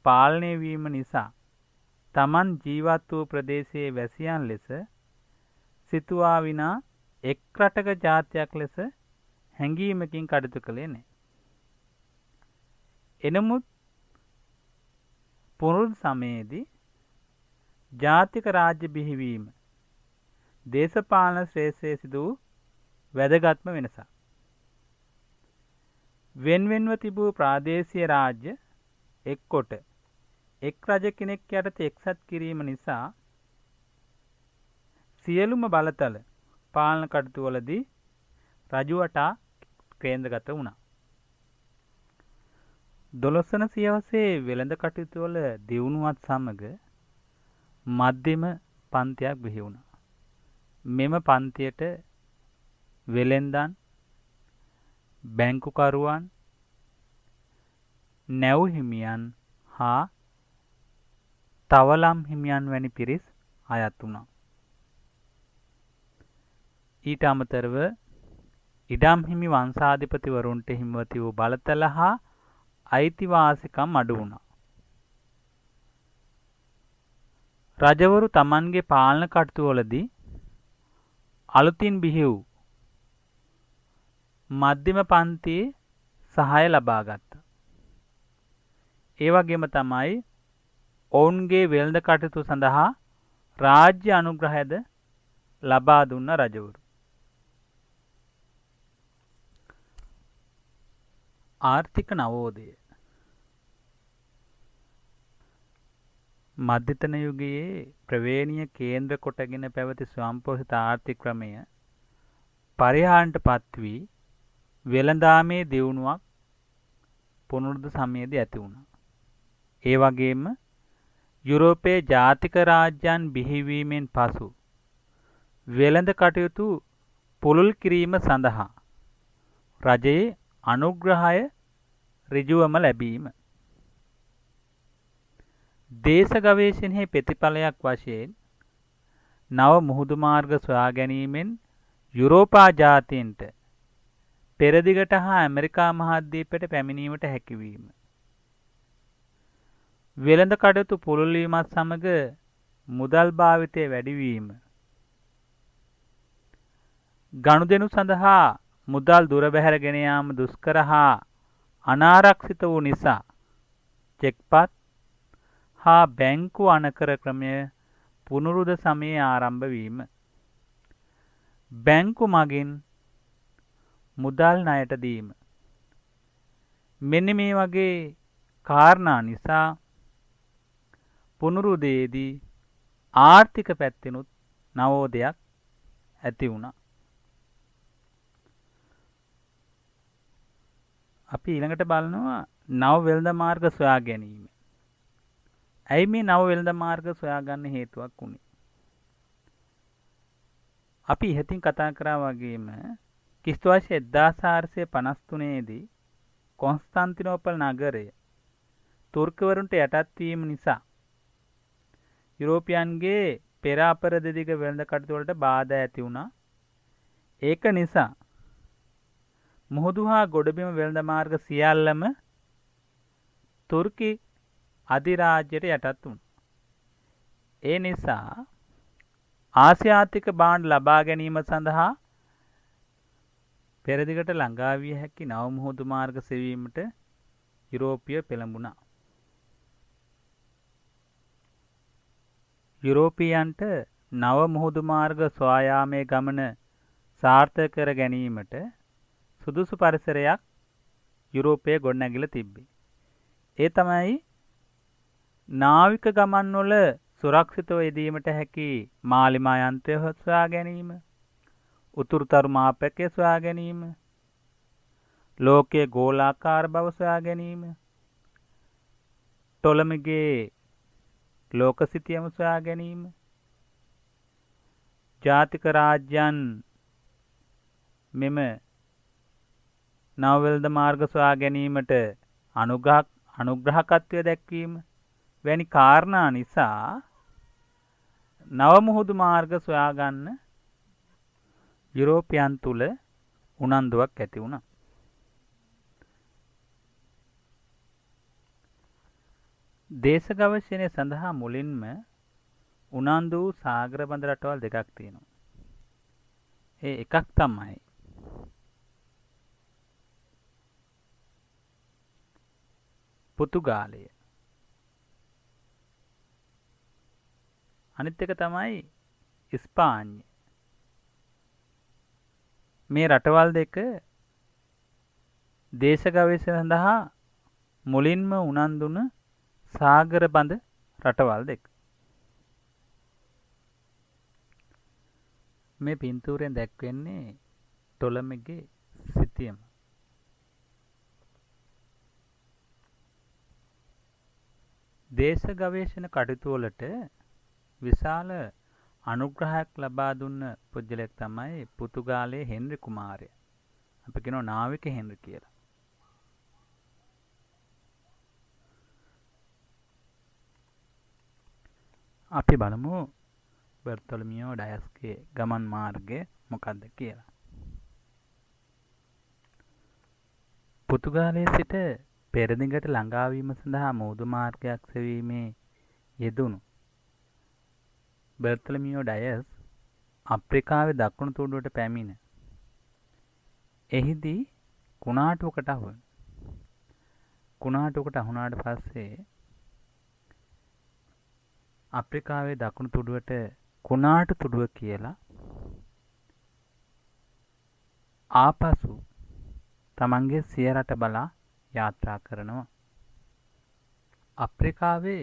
පාලනය වීම නිසා තමන් ජීවත් වූ ප්‍රදේශයේ වැසියන් ලෙස සිතුවා විනා එක් රටක ජාතියක් ලෙස හැඟීමකින් කටයුතු කළේ නැහැ. එනමුත් පුනරුත් සමයේදී ජාතික රාජ්‍ය බිහිවීම දේශපාලන ශ්‍රේෂ්ඨයේ සිදු වූ වැදගත්ම වෙනසක්. වෙන්වෙන්ව තිබූ ප්‍රාදේශීය රාජ්‍ය එක්කොට එක් රජ කෙනෙක් යටතේ එක්සත් කිරීම නිසා සියලුම බලතල පාලන කටයුතුවලදී රජු වටා කේන්ද්‍රගත වුණා. 12 වන සියවසේ වෙළඳ කටයුතුවල දියුණුවත් සමග මධ්‍යම පන්තියක් බිහි වුණා. මෙම පන්තියට වෙළෙන්දන්, බැංකුකරුවන්, නැව් හිමියන් හා තවලම් හිමියන් වැනි පිරිස් අයත් වුණා. ඊට අමතරව ඉඩම් හිමි වංශාධිපතිවරුන්ට හිමිව තිබූ බලතල හා අයිතිවාසිකම් අඩු වුණා. රජවරු තමන්ගේ පාලන කටයුතුවලදී අලුතින් බිහි වූ මධ්‍යම පන්තියේ සහාය ලබා ගත්තා. ඒ වගේම තමයි ඔවුන්ගේ වෙළඳ කටයුතු සඳහා රාජ්‍ය අනුග්‍රහයද ලබා දුන්න රජවරු. ආර්ථික නවෝදය. මධ්‍යතන යුගයේ ප්‍රවේණීය කේන්ද්‍ර කොටගෙන පැවති ස්වයංපෝෂිත ආර්ථික ක්‍රමය පරිහානියට පත් වී වෙළඳාමේ දියුණුවක් පුනරුද්ධ සමයේදී ඇති වුණා. ඒ වගේම යුරෝපයේ ජාතික රාජ්‍යයන් බිහිවීමෙන් පසු වෙළඳ කටයුතු පුළුල් කිරීම සඳහා රජයේ අනුග්‍රහය ඍජුවම ලැබීම. දේශ ගවේෂණයේ ප්‍රතිඵලයක් වශයෙන් නව මුහුදු මාර්ග සොයා ගැනීමෙන් යුරෝපා ජාතීන්ට පෙරදිගට හා ඇමරිකා මහද්වීපයට පැමිණීමට හැකිවීම. වෙළඳ කටයුතු පුළුල් වීමත් සමග මුදල් භාවිතය වැඩිවීම. ගනුදෙනු සඳහා මුදල් දුර බැහැර ගෙන යාම දුෂ්කර හා අනාරක්ෂිත වූ නිසා චෙක්පත් හා බැංකු අනකර ක්‍රමය පුනරුද සමයේ ආරම්භ වීම. බැංකු මගින් මුදල් ණයට දීම. මෙන්න මේ වගේ කාරණා නිසා පුනරුදයේදී ආර්ථික පැත්තෙනුත් නවෝදයක් ඇති වුණා. අපි ඊළඟට බලනවා නව වෙළඳ මාර්ග සොයා ගැනීම. ඇයි මේ නව වෙළඳ මාර්ග සොයාගන්න හේතුවක් වුණේ? අපි ඉහතින් කතා කරා වගේම ක්‍රිස්තු වර්ෂ 1453 දී කොන්ස්ටාන්තිනෝපල් නගරය තුර්කවරුන්ට යටත් වීම නිසා යුරෝපියන්ගේ පෙර අපර දෙදිග වෙළඳ කටයුතු වලට බාධා ඇති වුණා. ඒක නිසා මුහුදු හා ගොඩබිම වෙළඳ මාර්ග සියල්ලම තුර්කි අධිරාජ්‍යයට යටත් වුණා. ඒ නිසා ආසියාතික භාණ්ඩ ලබා ගැනීම සඳහා පෙරදිගට ළඟා විය හැකි නව මුහුදු මාර්ග සෙවීමට යුරෝපීය පෙළඹුණා. යුරෝපීයන්ට නව මුහුදු මාර්ග සොයා යාමේ ගමන සාර්ථක කර ගැනීමට සුදුසු පරිසරයක් යුරෝපයේ ගොඩනැගිලා තිබ්බේ. ඒ තමයි නාවික ගමන්වල සුරක්ෂිතව යෙදීමට හැකි මාලිමා යන්ත්‍රය සොයා ගැනීම, උතුරුතරු මාපකය සොයා ගැනීම, ලෝකයේ ගෝලාකාර බව සොයා ගැනීම, ටොලමිගේ ලෝක සිතියම සොයා ගැනීම, ජාතික රාජ්‍යයන් මෙම නවවෙළඳ මාර්ග සොයා ගැනීමට අනුග්‍රහකත්වය දැක්වීම වැනි කාරණා නිසා නව මුහුදු මාර්ග සොයාගන්න යුරෝපියන් තුළ උනන්දුවක් ඇති වුණා. දේශ ගවේෂණය සඳහා මුලින්ම උනන්දු වූ සාගරබඳ රටවල් දෙකක් තියෙනවා. ඒ එකක් තමයි පෘතුගාලය. අනිත් එක තමයි ස්පාඤ්ඤ. මේ රටවල් දෙක දේශ ගවේෂණය සඳහා මුලින්ම උනන්දුන සාගරබඳ රටවල් දෙක. මේ පින්තූරයෙන් දැක්වෙන්නේ ටොලමිගේ සිතියම. දේශ ගවේෂණ කටයුතු වලට විශාල අනුග්‍රහයක් ලබා දුන්න පුද්ගලයෙක් තමයි පෘතුගාලයේ හෙන්රි කුමාරයා. අපි කියනවා නාවික හෙන්රි කියලා. අපි බලමු බර්තොලමියෝ ඩයස්ගේ ගමන් මාර්ගය මොකක්ද කියලා. පෘතුගාලයේ සිට පෙරදිගට ළඟාවීම සඳහා මුහුදු මාර්ගයක් සෙවීමේ යෙදුණු බර්තොලමියෝ ඩයස් අප්‍රිකාවේ දකුණු තුඩුවට පැමිණ එහිදී කුණාටුවකට අහු වෙනවා. කුණාටුවකට අහුණාට පස්සේ අප්‍රිකාවේ දකුණු තුඩුවට කුණාටු තුඩුව කියලා ආපසු තමන්ගේ සිය රට බලා යාත්‍රා කරනවා. අප්‍රිකාවේ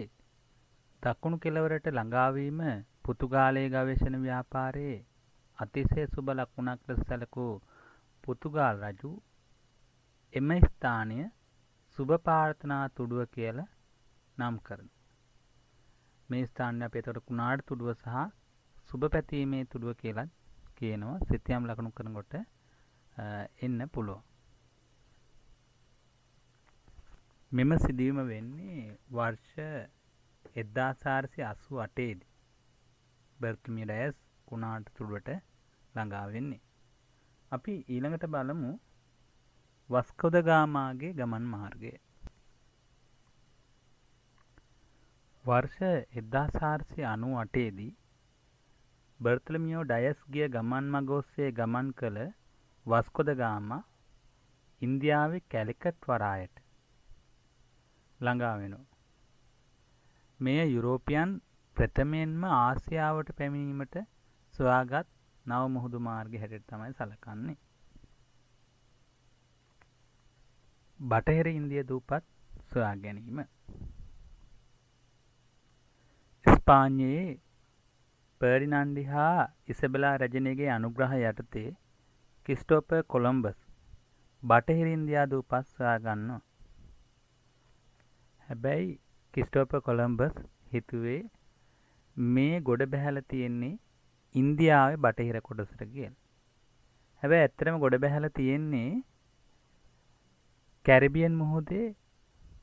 දකුණු කෙළවරට ළඟාවීම පෘතුගාලයේ ගවේෂණ ව්‍යාපාරයේ අතිශය සුබ ලකුණක් ලෙස සැලකූ පෘතුගාල් රජු එම ස්ථානය සුබ ප්‍රාර්ථනා තුඩුව කියලා නම් කරනවා. මේ ස්ථානය අපි එතකොට කුණාටු තුඩුව සහ සුබ පැතීමේ තුඩුව කියලා කියනවා. සිතියම් ලකුණු කරනකොට එන්න පුළුවන්. මෙම සිදුවීම වෙන්නේ වර්ෂ 1488 දී. බර්තොලමියෝ ඩයස් කුණාටු තුඩුවට ළඟා වෙන්නේ. අපි ඊළඟට බලමු වස්කෝ ද ගාමාගේ ගමන් මාර්ගය. වර්ෂ 1498 දී බර්තොලමියෝ ඩයස් ගිය ගමන් මඟ ඔස්සේ ගමන් කළ වස්කෝ ද ගාමා ඉන්දියාවේ කැලිකට් වරායට ළඟා වෙනවා. මෙය යුරෝපියන් ප්‍රථමයෙන්ම ආසියාවට පැමිණීමට සොයාගත් නව මුහුදු මාර්ගය හැටියට තමයි සැලකන්නේ. බටහිර ඉන්දිය දූපත් සොයා ගැනීම. ස්පාඤ්ඤයේ පර්ඩිනන්ඩි හා ඉසබෙලා රජනේගේ අනුග්‍රහය යටතේ ක්‍රිස්ටෝපර් කොලම්බස් බටහිර ඉන්දියා දූපත් සොයා ගන්නවා. හැබැයි ක්‍රිස්ටෝපර් කොලම්බස් හිතුවේ මේ ගොඩ බැහැලා තියෙන්නේ ඉන්දියාවේ බටහිර කොටසට කියලා. හැබැයි ඇත්තටම ගොඩ බැහැලා තියෙන්නේ කැරිබියන් මුහුදේ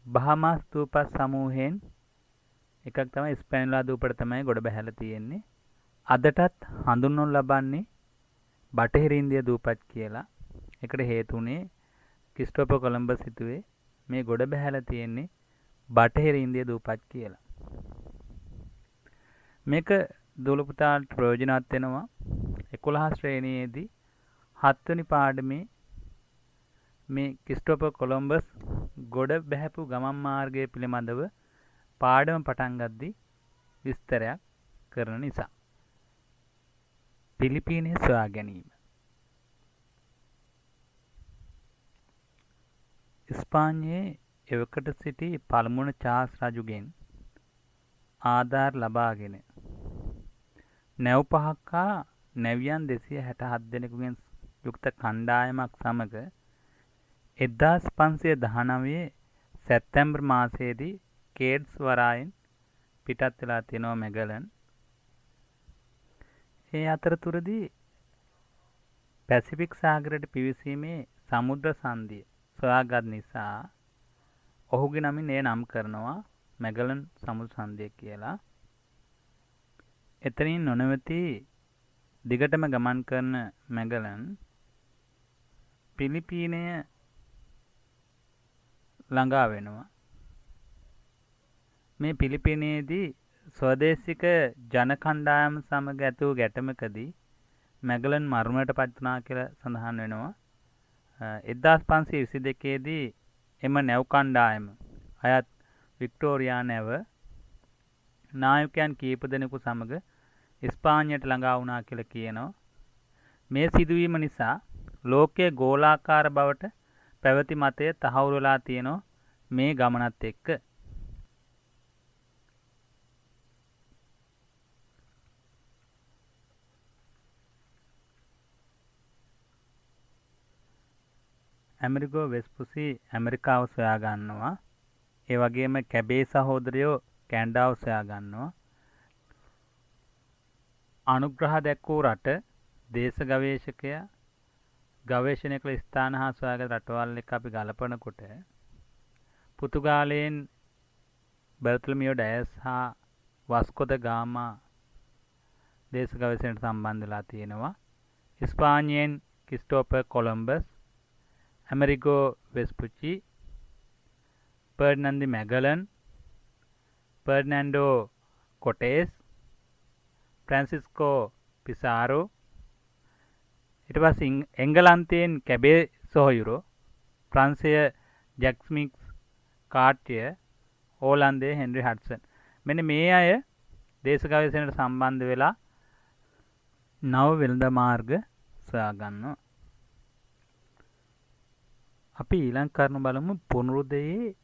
බහමාස් දූපත් සමූහයෙන් එකක් තමයි ස්පැනියෝලා දූපත තමයි ගොඩ බැහැලා තියෙන්නේ. අදටත් හඳුන්වනු ලබන්නේ බටහිර ඉන්දියා දූපත් කියලා. ඒකට හේතුුනේ ක්‍රිස්ටෝපර් කොලම්බස් හිතුවේ මේ ගොඩ බැහැලා තියෙන්නේ බටහිර ඉන්දියා දූපත් කියලා. මේක දූල පුතාට ප්‍රයෝජනවත් වෙනවා. 11 ශ්‍රේණියේදී 7 වෙනි පාඩමේ මේ ක්‍රිස්ටෝපර් කොලම්බස් ගොඩ බැහැපු ගමන් මාර්ගය පිළිබඳව පාඩම පටන් ගද්දී විස්තරයක් කරන නිසා. පිලිපීනය සොයා ගැනීම. ස්පාඤ්ඤයේ එවකට සිටි පළමුවන චාල්ස් රජුගෙන් ආධාර ලබාගෙන නැව් 5ක් හා නැවියන් 267 දෙනෙකුගෙන් යුක්ත කණ්ඩායමක් සමග 1519 සැප්තැම්බර් මාසයේදී කේඩ්ස් වරායෙන් පිටත් වෙලා තියෙනවා මැගලන්. ඒ අතරතුරදී පැසිෆික් සාගරයට පිවිසීමේ සමුද්‍ර සංධිය සොයාගත් නිසා ඔහුගේ නමින් එය නම් කරනවා මැගලන් සමුද්‍ර සංධිය කියලා. එතනින් නොනවති දිගටම ගමන් කරන මැගලන් පිලිපීනය ළඟා වෙනවා. මේ පිලිපීනයේදී ස්වදේශික ජන කණ්ඩායම සමග ඇති වූ ගැටමකදී මැගලන් මරණයට පත් වුණා කියලා සඳහන් වෙනවා. 1522 දී එම නැව් කණ්ඩායම අයත් වික්ටෝරියා නැව නායකයන් කීප දෙනෙකු සමග ස්පාඤ්ඤයට ළඟා වුණා කියලා කියනවා. මේ සිදුවීම නිසා ලෝකයේ ගෝලාකාර බවට පැවති මතය තහවුරු වෙලා තියෙනවා මේ ගමනත් එක්ක. ඇමරිකෝ වෙස්පුසි ඇමරිකාව සොයා ගන්නවා. ඒ වගේම කැබේ සහෝදරයෝ කැනඩාව සොයා ගන්නවා. අනුග්‍රහ දැක්වූ රට දේශ ගවේෂකයා ගවේෂණය කළ ස්ථාන හා සොයාගත් රටවල් එක්ක අපි ගලපනකොට පෘතුගාලයෙන් බර්තලමියෝ ඩයස් හා වස්කෝ ද ගාමා දේශ ගවේෂණයට සම්බන්ධ වෙලා තියෙනවා. ස්පාඤ්ඤයෙන් ක්‍රිස්ටෝපර් කොලම්බස්, ඇමරිකෝ වෙස්පුචි, ෆර්ඩිනන්ඩ් මැගලන්, ෆර්ඩිනැන්ඩෝ කොටේස්, ෆ්‍රැන්සිස්කෝ පිසාරෝ, ඊට පස්සේ එංගලන්තයෙන් කැබේ සොහොයුරෝ, ප්‍රංශය ජැක්ස්මික්ස් කාර්ටිය, ඕලන්දයේ හෙන්රි හඩ්සන්. මෙන්න මේ අය දේශ ගවේෂණයට සම්බන්ධ වෙලා නව වෙළඳ මාර්ග සොයා ගන්නවා. අපි ඊළඟ කරුණ බලමු පුනරුදයේ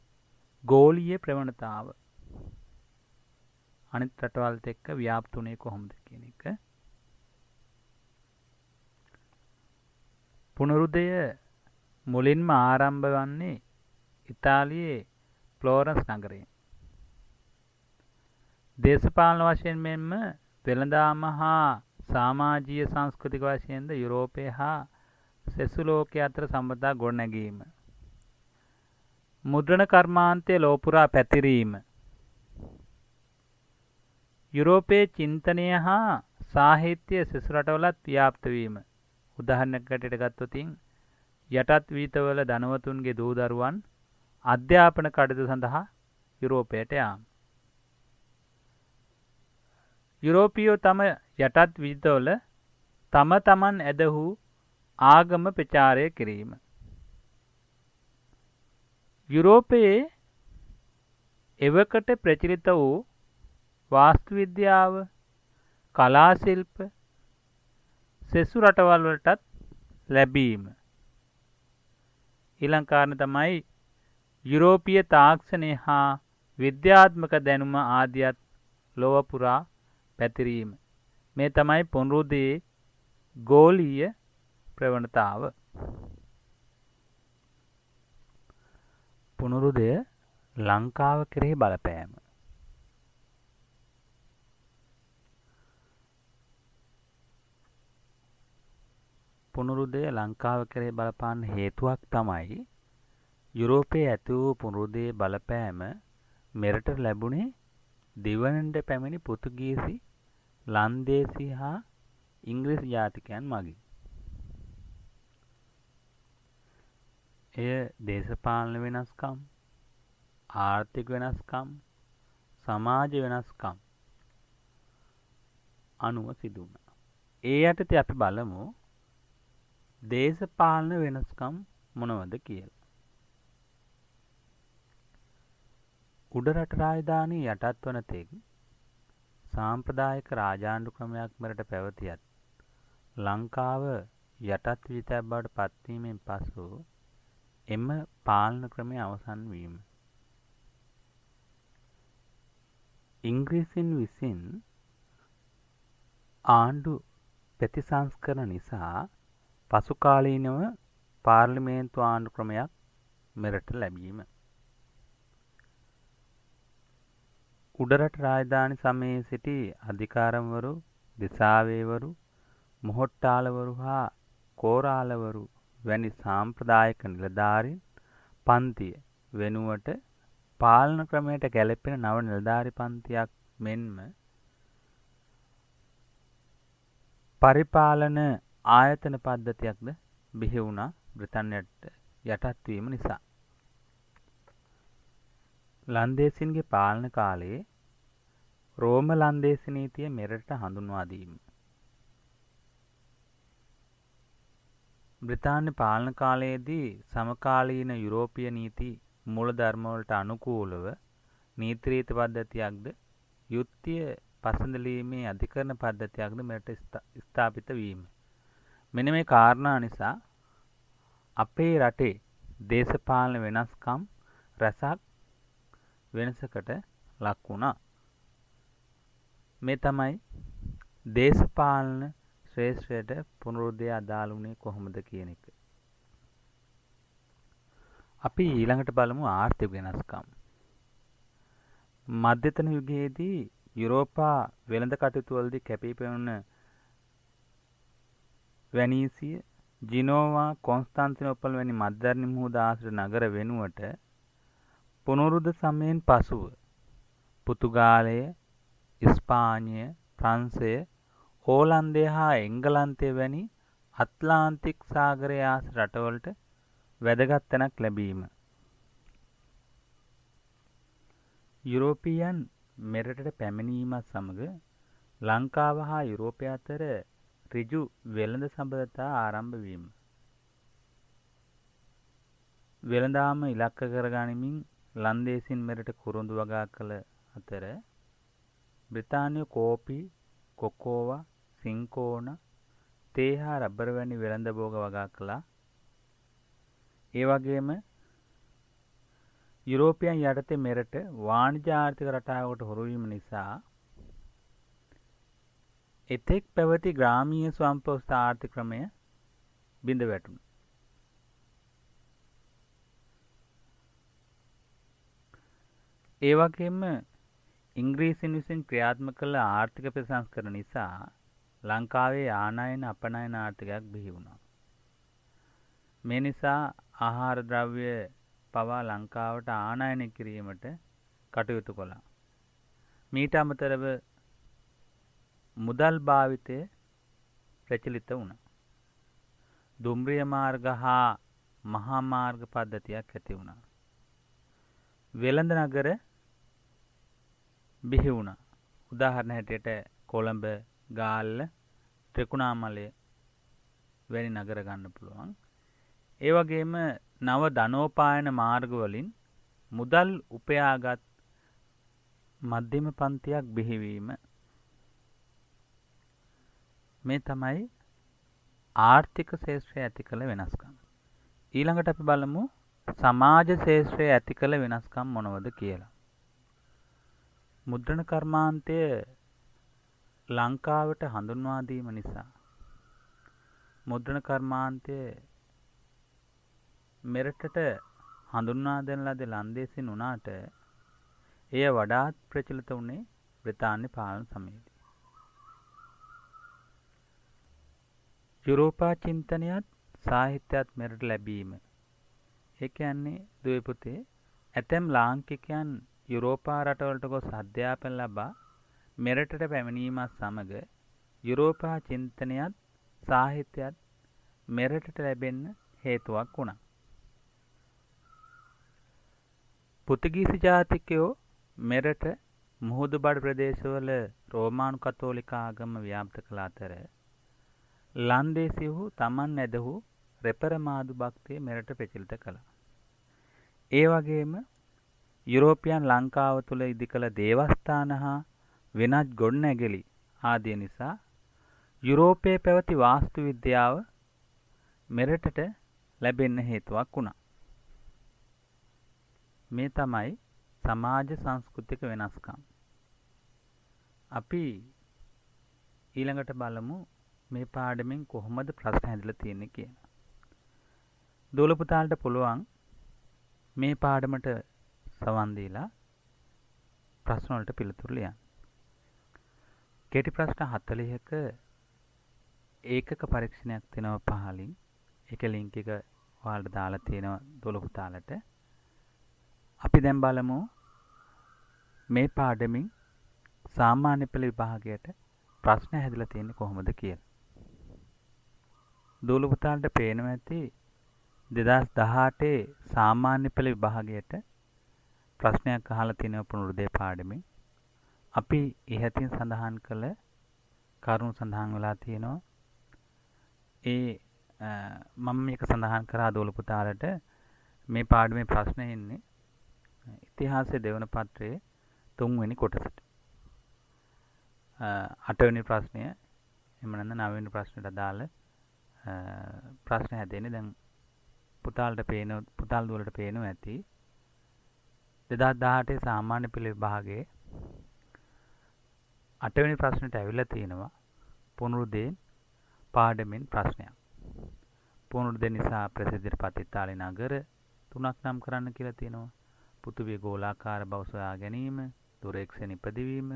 ගෝලීය ප්‍රවණතාව. අනිත් රටවල්ත් එක්ක ව්‍යාප්ත වුණේ කොහොමද කියන එක. පුනරුදය මුලින්ම ආරම්භ වන්නේ ඉතාලියේ ෆ්ලෝරන්ස් නගරයෙන්. දේශපාලන වශයෙන් මෙන්ම වෙළඳාම හා සමාජීය සංස්කෘතික වශයෙන්ද යුරෝපය හා සෙසු ලෝකයේ අතර සම්බන්ධතා ගොඩනැගීම. මුද්‍රණ කර්මාන්තයේ ලෝපුරා පැතිරීම. යුරෝපයේ චින්තනය හා සාහිත්‍ය සෙසු රටවලත් ව්‍යාප්ත වීම. උදාහරණයකට ගත්තොත් යටත් වීතවල ධනවතුන්ගේ දූ දරුවන් අධ්‍යාපන කටයුතු සඳහා යුරෝපයට යාම. යුරෝපීයෝ තම යටත් වීතවල තම තමන් ඇදහූ ආගම ප්‍රචාරය කිරීම. යුරෝපයේ එවකට ප්‍රචලිත වූ වාස්තු විද්‍යාව, කලා ශිල්ප සෙසු රටවල් වලටත් ලැබීම. ඊළඟ කාරණා තමයි යුරෝපීය තාක්ෂණය හා විද්‍යාත්මක දැනුම ආදියත් ලොව පුරා පැතිරීම. මේ තමයි පුනරුදයේ ගෝලීය ප්‍රවණතාව. පුනරුදය ලංකාව කෙරෙහි බලපෑම. පුනරුදය ලංකාව කෙරෙහි බලපාන හේතුවක් තමයි යුරෝපයේ ඇති වූ පුනරුදයේ බලපෑම මෙරට ලැබුණේ දෙවනට පැමිණි පෘතුගීසි, ලන්දේසි හා ඉංග්‍රීසි ජාතිකයන් මගින්. එය දේශපාලන වෙනස්කම්, ආර්ථික වෙනස්කම්, සමාජ වෙනස්කම් අනුව සිදු වුණා. ඒ යටතේ අපි බලමු දේශපාලන වෙනස්කම් මොනවද කියලා. උඩරට රාජධානිය යටත් වන තෙක් සාම්ප්‍රදායික රාජාණ්ඩු ක්‍රමයක් මෙරට පැවතියත් ලංකාව යටත් වී තැබ බවට පත්වීමෙන් පසු එම පාලන ක්‍රමය අවසන් වීම. ඉංග්‍රීසින් විසින් ආණ්ඩු ප්‍රතිසංස්කරණ නිසා පසුකාලීනව පාර්ලිමේන්තු ආණ්ඩු ක්‍රමයක් මෙරට ලැබීම. උඩරට රාජධානි සමයේ සිටි අධිකාරම්වරු, දිසාවේවරු, මොහොට්ටාලවරු හා කෝරාලවරු වැනි සාම්ප්‍රදායික නිලධාරීන් පන්තිය වෙනුවට පාලන ක්‍රමයට ගැලපෙන නව නිලධාරි පන්තියක් මෙන්ම පරිපාලන ආයතන පද්ධතියක්ද බිහි වුණා බ්‍රිතාන්‍යයට යටත් වීම නිසා. ලන්දේසින්ගේ පාලන කාලයේ රෝම ලන්දේසි නීතිය මෙරටට හඳුන්වා දීම. බ්‍රිතාන්‍ය පාලන කාලයේදී සමකාලීන යුරෝපීය නීති මූලධර්මවලට අනුකූලව නීති රීති පද්ධතියක්ද යුක්තිය පසඳලීමේ අධිකරණ පද්ධතියක්ද මෙරට ස්ථාපිත වීම. මෙන්න මේ කාරණා නිසා අපේ රටේ දේශපාලන වෙනස්කම් රැසක් වෙනසකට ලක් වුණා. මේ තමයි දේශපාලන ශ්‍රේෂ්ඨයට පුනරුද්ධය අදාළ වුණේ කොහොමද කියන එක. අපි ඊළඟට බලමු ආර්ථික වෙනස්කම්. මධ්‍යතන යුගයේදී යුරෝපා වෙළඳ කටයුතු වලදී කැපී පෙනුන වැනීසිය, ජිනෝවා, කොන්ස්ටාන්තිනෝපල් වැනි මධ්‍යධරණි මුහුද ආශ්‍රිත නගර වෙනුවට පුනරුද්ධ සමයෙන් පසුව පෘතුගාලය, ඉස්පාඤ්ඤය, ප්‍රංශය, ඕලන්දය හා එංගලන්තය වැනි අත්ලාන්තික් සාගරය ආශ්‍රිත රටවලට වැදගත් තැනක් ලැබීම. යුරෝපීයන් මෙරටට පැමිණීමත් සමග ලංකාව හා යුරෝපය අතර ඍජු වෙළඳ සබඳතා ආරම්භ වීම. වෙළඳාම ඉලක්ක කරගනිමින් ලන්දේසින් මෙරට කුරුඳු වගා කළ අතර බ්‍රිතාන්‍ය කෝපි, කොකෝවා, සින්කෝන, තේ හා රබර් වැනි වෙළඳ භෝග වගා කළා. ඒ වගේම යුරෝපියන් යටතේ මෙරට වාණිජ ආර්ථික රටාවකට හුරු වීම නිසා එතෙක් පැවති ග්‍රාමීය ස්වයංපෝෂිත ආර්ථික ක්‍රමය බිඳ වැටුණා. ඒ වගේම ඉංග්‍රීසින් විසින් ක්‍රියාත්මක කළ ආර්ථික ප්‍රතිසංස්කරණ නිසා ලංකාවේ ආනයන අපනයන ආර්ථිකයක් බිහි වුණා. මේ නිසා ආහාර ද්‍රව්‍ය පවා ලංකාවට ආනයනය කිරීමට කටයුතු කළා. මීට අමතරව මුදල් භාවිතය ප්‍රචලිත වුණා. දුම්රිය මාර්ග හා මහා මාර්ග පද්ධතියක් ඇති වුණා. වෙළඳ නගර බිහි වුණා. උදාහරණ හැටියට කොළඹ, ගාල්ල, ත්‍රිකුණාමලය වැනි නගර ගන්න පුළුවන්. ඒ වගේම නව ධනෝපායන මාර්ග වලින් මුදල් උපයාගත් මධ්‍යම පන්තියක් බිහිවීම. මේ තමයි ආර්ථික ශේෂ්ත්‍රය ඇති කළ වෙනස්කම්. ඊළඟට අපි බලමු සමාජ ශේෂ්ත්‍රය ඇති කළ වෙනස්කම් මොනවද කියලා. මුද්‍රණ කර්මාන්තය ලංකාවට හඳුන්වා දීම නිසා මුද්‍රණ කර්මාන්තය මෙරටට හඳුන්වා දෙන ලද ලන්දේසින් වුණාට එය වඩාත් ප්‍රචලිත වුණේ බ්‍රිතාන්‍ය පාලන සමයේදී. යුරෝපා චින්තනයත් සාහිත්‍යයත් මෙරට ලැබීම. ඒ කියන්නේ දුවේ පුතේ ඇතැම් ලාංකිකයන් යුරෝපා රටවලට ගොස් අධ්‍යාපන ලබා මෙරටට පැමිණීමත් සමග යුරෝපා චින්තනයත් සාහිත්‍යයත් මෙරටට ලැබෙන්න හේතුවක් වුණා. පෘතුගීසි ජාතිකයෝ මෙරට මුහුදුබඩ ප්‍රදේශවල රෝමානු කතෝලික ආගම ව්‍යාප්ත කළ අතර ලන්දේසිහු තමන් ඇදහු රෙපර මාදු භක්තිය මෙරට ප්‍රචලිත කළා. ඒ වගේම යුරෝපියන් ලංකාව තුළ ඉදි කළ දේවස්ථාන හා වෙනත් ගොඩනැගිලි ආදිය නිසා යුරෝපයේ පැවති වාස්තු විද්‍යාව මෙරටට ලැබෙන්න හේතුවක් වුණා. මේ තමයි සමාජ සංස්කෘතික වෙනස්කම්. අපි ඊළඟට බලමු මේ පාඩමෙන් කොහොමද ප්‍රශ්න හැදලා තියෙන්නේ කියලා. දූල පුතාලට පුළුවන් මේ පාඩමට සවන් දීලා ප්‍රශ්න වලට පිළිතුරු ලියන්න. කෙටි ප්‍රශ්න 40ක ඒකක පරීක්ෂණයක් තියෙනවා පහලින්. ඒකේ ලින්ක් එක ඔයාලට දාලා තියෙනවා දූල පුතාලට. අපි දැන් බලමු මේ පාඩමින් සාමාන්‍ය පෙළ විභාගයට ප්‍රශ්න හැදලා තියෙන්නේ කොහොමද කියලා. දූල පුතාලට පේනවා ඇති 2018 සාමාන්‍ය පෙළ විභාගයට ප්‍රශ්නයක් අහලා තියෙනවා පුනරුදේ පාඩමේ. අපි ඉහතින් සඳහන් කළ කරුණු සඳහන් වෙලා තියෙනවා. මම මේක සඳහන් කරා දූල පුතාලට මේ පාඩමේ ප්‍රශ්න එන්නේ ඉතිහාසයේ දෙවන පත්‍රයේ 3 වෙනි කොටසට. 8 වෙනි ප්‍රශ්නය එහෙම නැත්නම් 9 වෙනි ප්‍රශ්නට අදාළ ප්‍රශ්න හැදෙන්නේ දැන් පුතාල් දුවලට පේනවා ඇති 2018 සාමාන්‍ය පෙළ විභාගයේ 8 වෙනි ප්‍රශ්නට ඇවිල්ලා තිනවා පුනරුදේ පාඩමෙන් ප්‍රශ්නයක්. පුනරුදේ නිසා ප්‍රසිද්ධියට පත් ඉතාලි නගර 3ක් නම් කරන්න කියලා තියෙනවා. පෘථිවිය ගෝලාකාර බව සොයා ගැනීම, දුරේක්ෂණ ඉපදවීම,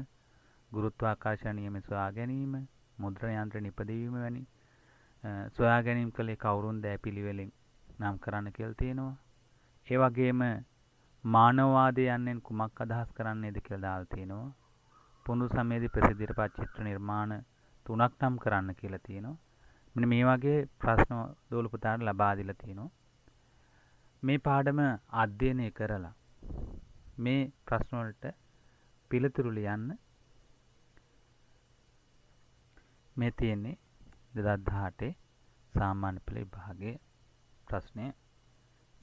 ගුරුත්වාකර්ෂණ නියම සොයා ගැනීම, මුද්‍රණ යන්ත්‍ර නිපදවීම වැනි සොයා ගැනීම කලේ කවුරුන්ද පිළිවෙලින් නම් කරන්න කියලා තියෙනවා. ඒ වගේම මානවවාදය යන්නෙන් කුමක් අදහස් කරන්නේද කියලා දාලා තියෙනවා. පුනරු සමයේදී ප්‍රසිද්ධියට පත් චිත්‍ර නිර්මාණ 3ක් නම් කරන්න කියලා තියෙනවා. මෙන්න මේ වගේ ප්‍රශ්න දෝල පුතාට ලබා දීලා තියෙනවා. මේ පාඩම අධ්‍යයනය කරලා මේ ප්‍රශ්න වලට පිළිතුරු ලියන්න. මේ තියෙන්නේ 2018 සාමාන්‍ය පෙළ විභාගයේ ප්‍රශ්නය.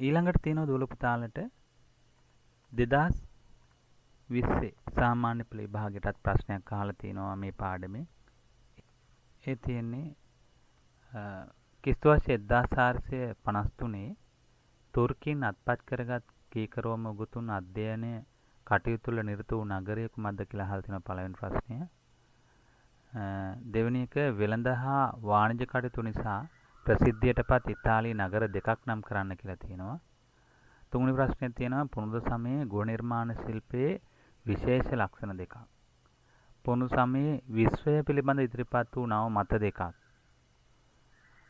ඊළඟට තියෙනවා දෝල පුතාලට 2020 සාමාන්‍ය පෙළ විභාගයටත් ප්‍රශ්නයක් අහලා තියෙනවා මේ පාඩමේ. ඒ තියෙන්නේ කිස්තු වර්ෂ 1453 තුර්කීන් අත්පත් කරගත් කීකරෝම උගතුන් අධ්‍යයනය කටයුතු වල නිරත වූ නගරය කුමක්ද කියලා අහලා තියෙනවා පළවෙනි ප්‍රශ්නය. දෙවෙනි එක වෙළඳ හා වාණිජ කටයුතු නිසා ප්‍රසිද්ධියටපත් ඉතාලි නගර දෙකක් නම් කරන්න කියලා තියෙනවා. තුන්වෙනි ප්‍රශ්නේ තියෙනවා පුනරුද සමයේ ගෘහ නිර්මාණ ශිල්පයේ විශේෂ ලක්ෂණ දෙකක්. පුනරු සමයේ විශ්වය පිළිබඳ ඉදිරිපත් වූ නව මත දෙකක්.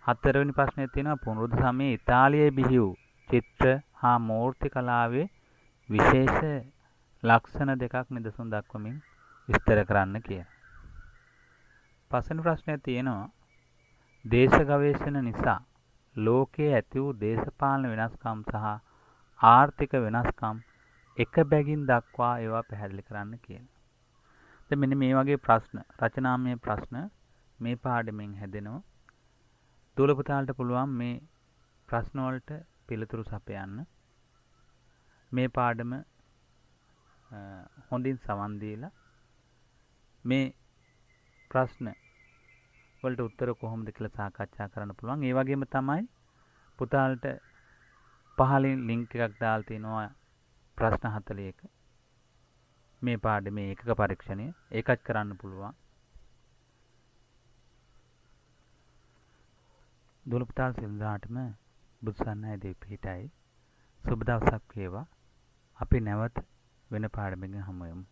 හතරවෙනි ප්‍රශ්නේ තියෙනවා පුනරුද සමයේ ඉතාලියේ බිහි වූ චිත්‍ර හා මූර්ති කලාවේ විශේෂ ලක්ෂණ දෙකක් නිදසුන් දක්වමින් විස්තර කරන්න කියලා. පස්වෙනි ප්‍රශ්නය තියෙනවා දේශ ගවේෂණ නිසා ලෝකයේ ඇති වූ දේශපාලන වෙනස්කම් සහ ආර්ථික වෙනස්කම් එක බැගින් දක්වා ඒවා පැහැදිලි කරන්න කියලා. දැන් මෙන්න මේ වගේ ප්‍රශ්න රචනාමය ප්‍රශ්න මේ පාඩමෙන් හැදෙනවා. දූල පුතාලට පුළුවන් මේ ප්‍රශ්න වලට පිළිතුරු සපයන්න. මේ පාඩම හොඳින් සවන් දීලා මේ ප්‍රශ්න වලට උත්තර කොහොමද කියලා සාකච්ඡා කරන්න පුළුවන්. ඒ වගේම තමයි පුතාලට පහලින් ලින්ක් එකක් දාලා තිනවා ප්‍රශ්න 40ක. මේ පාඩමේ ඒකක පරීක්ෂණය ඒකත් කරන්න පුළුවන්. දූල පුතාල සිල්දාටම බුදුසන්නයි දෙවි පිහිටයි. සුබ දවසක් වේවා. අපි නැවත වෙන පාඩමකින් හමු වෙමු.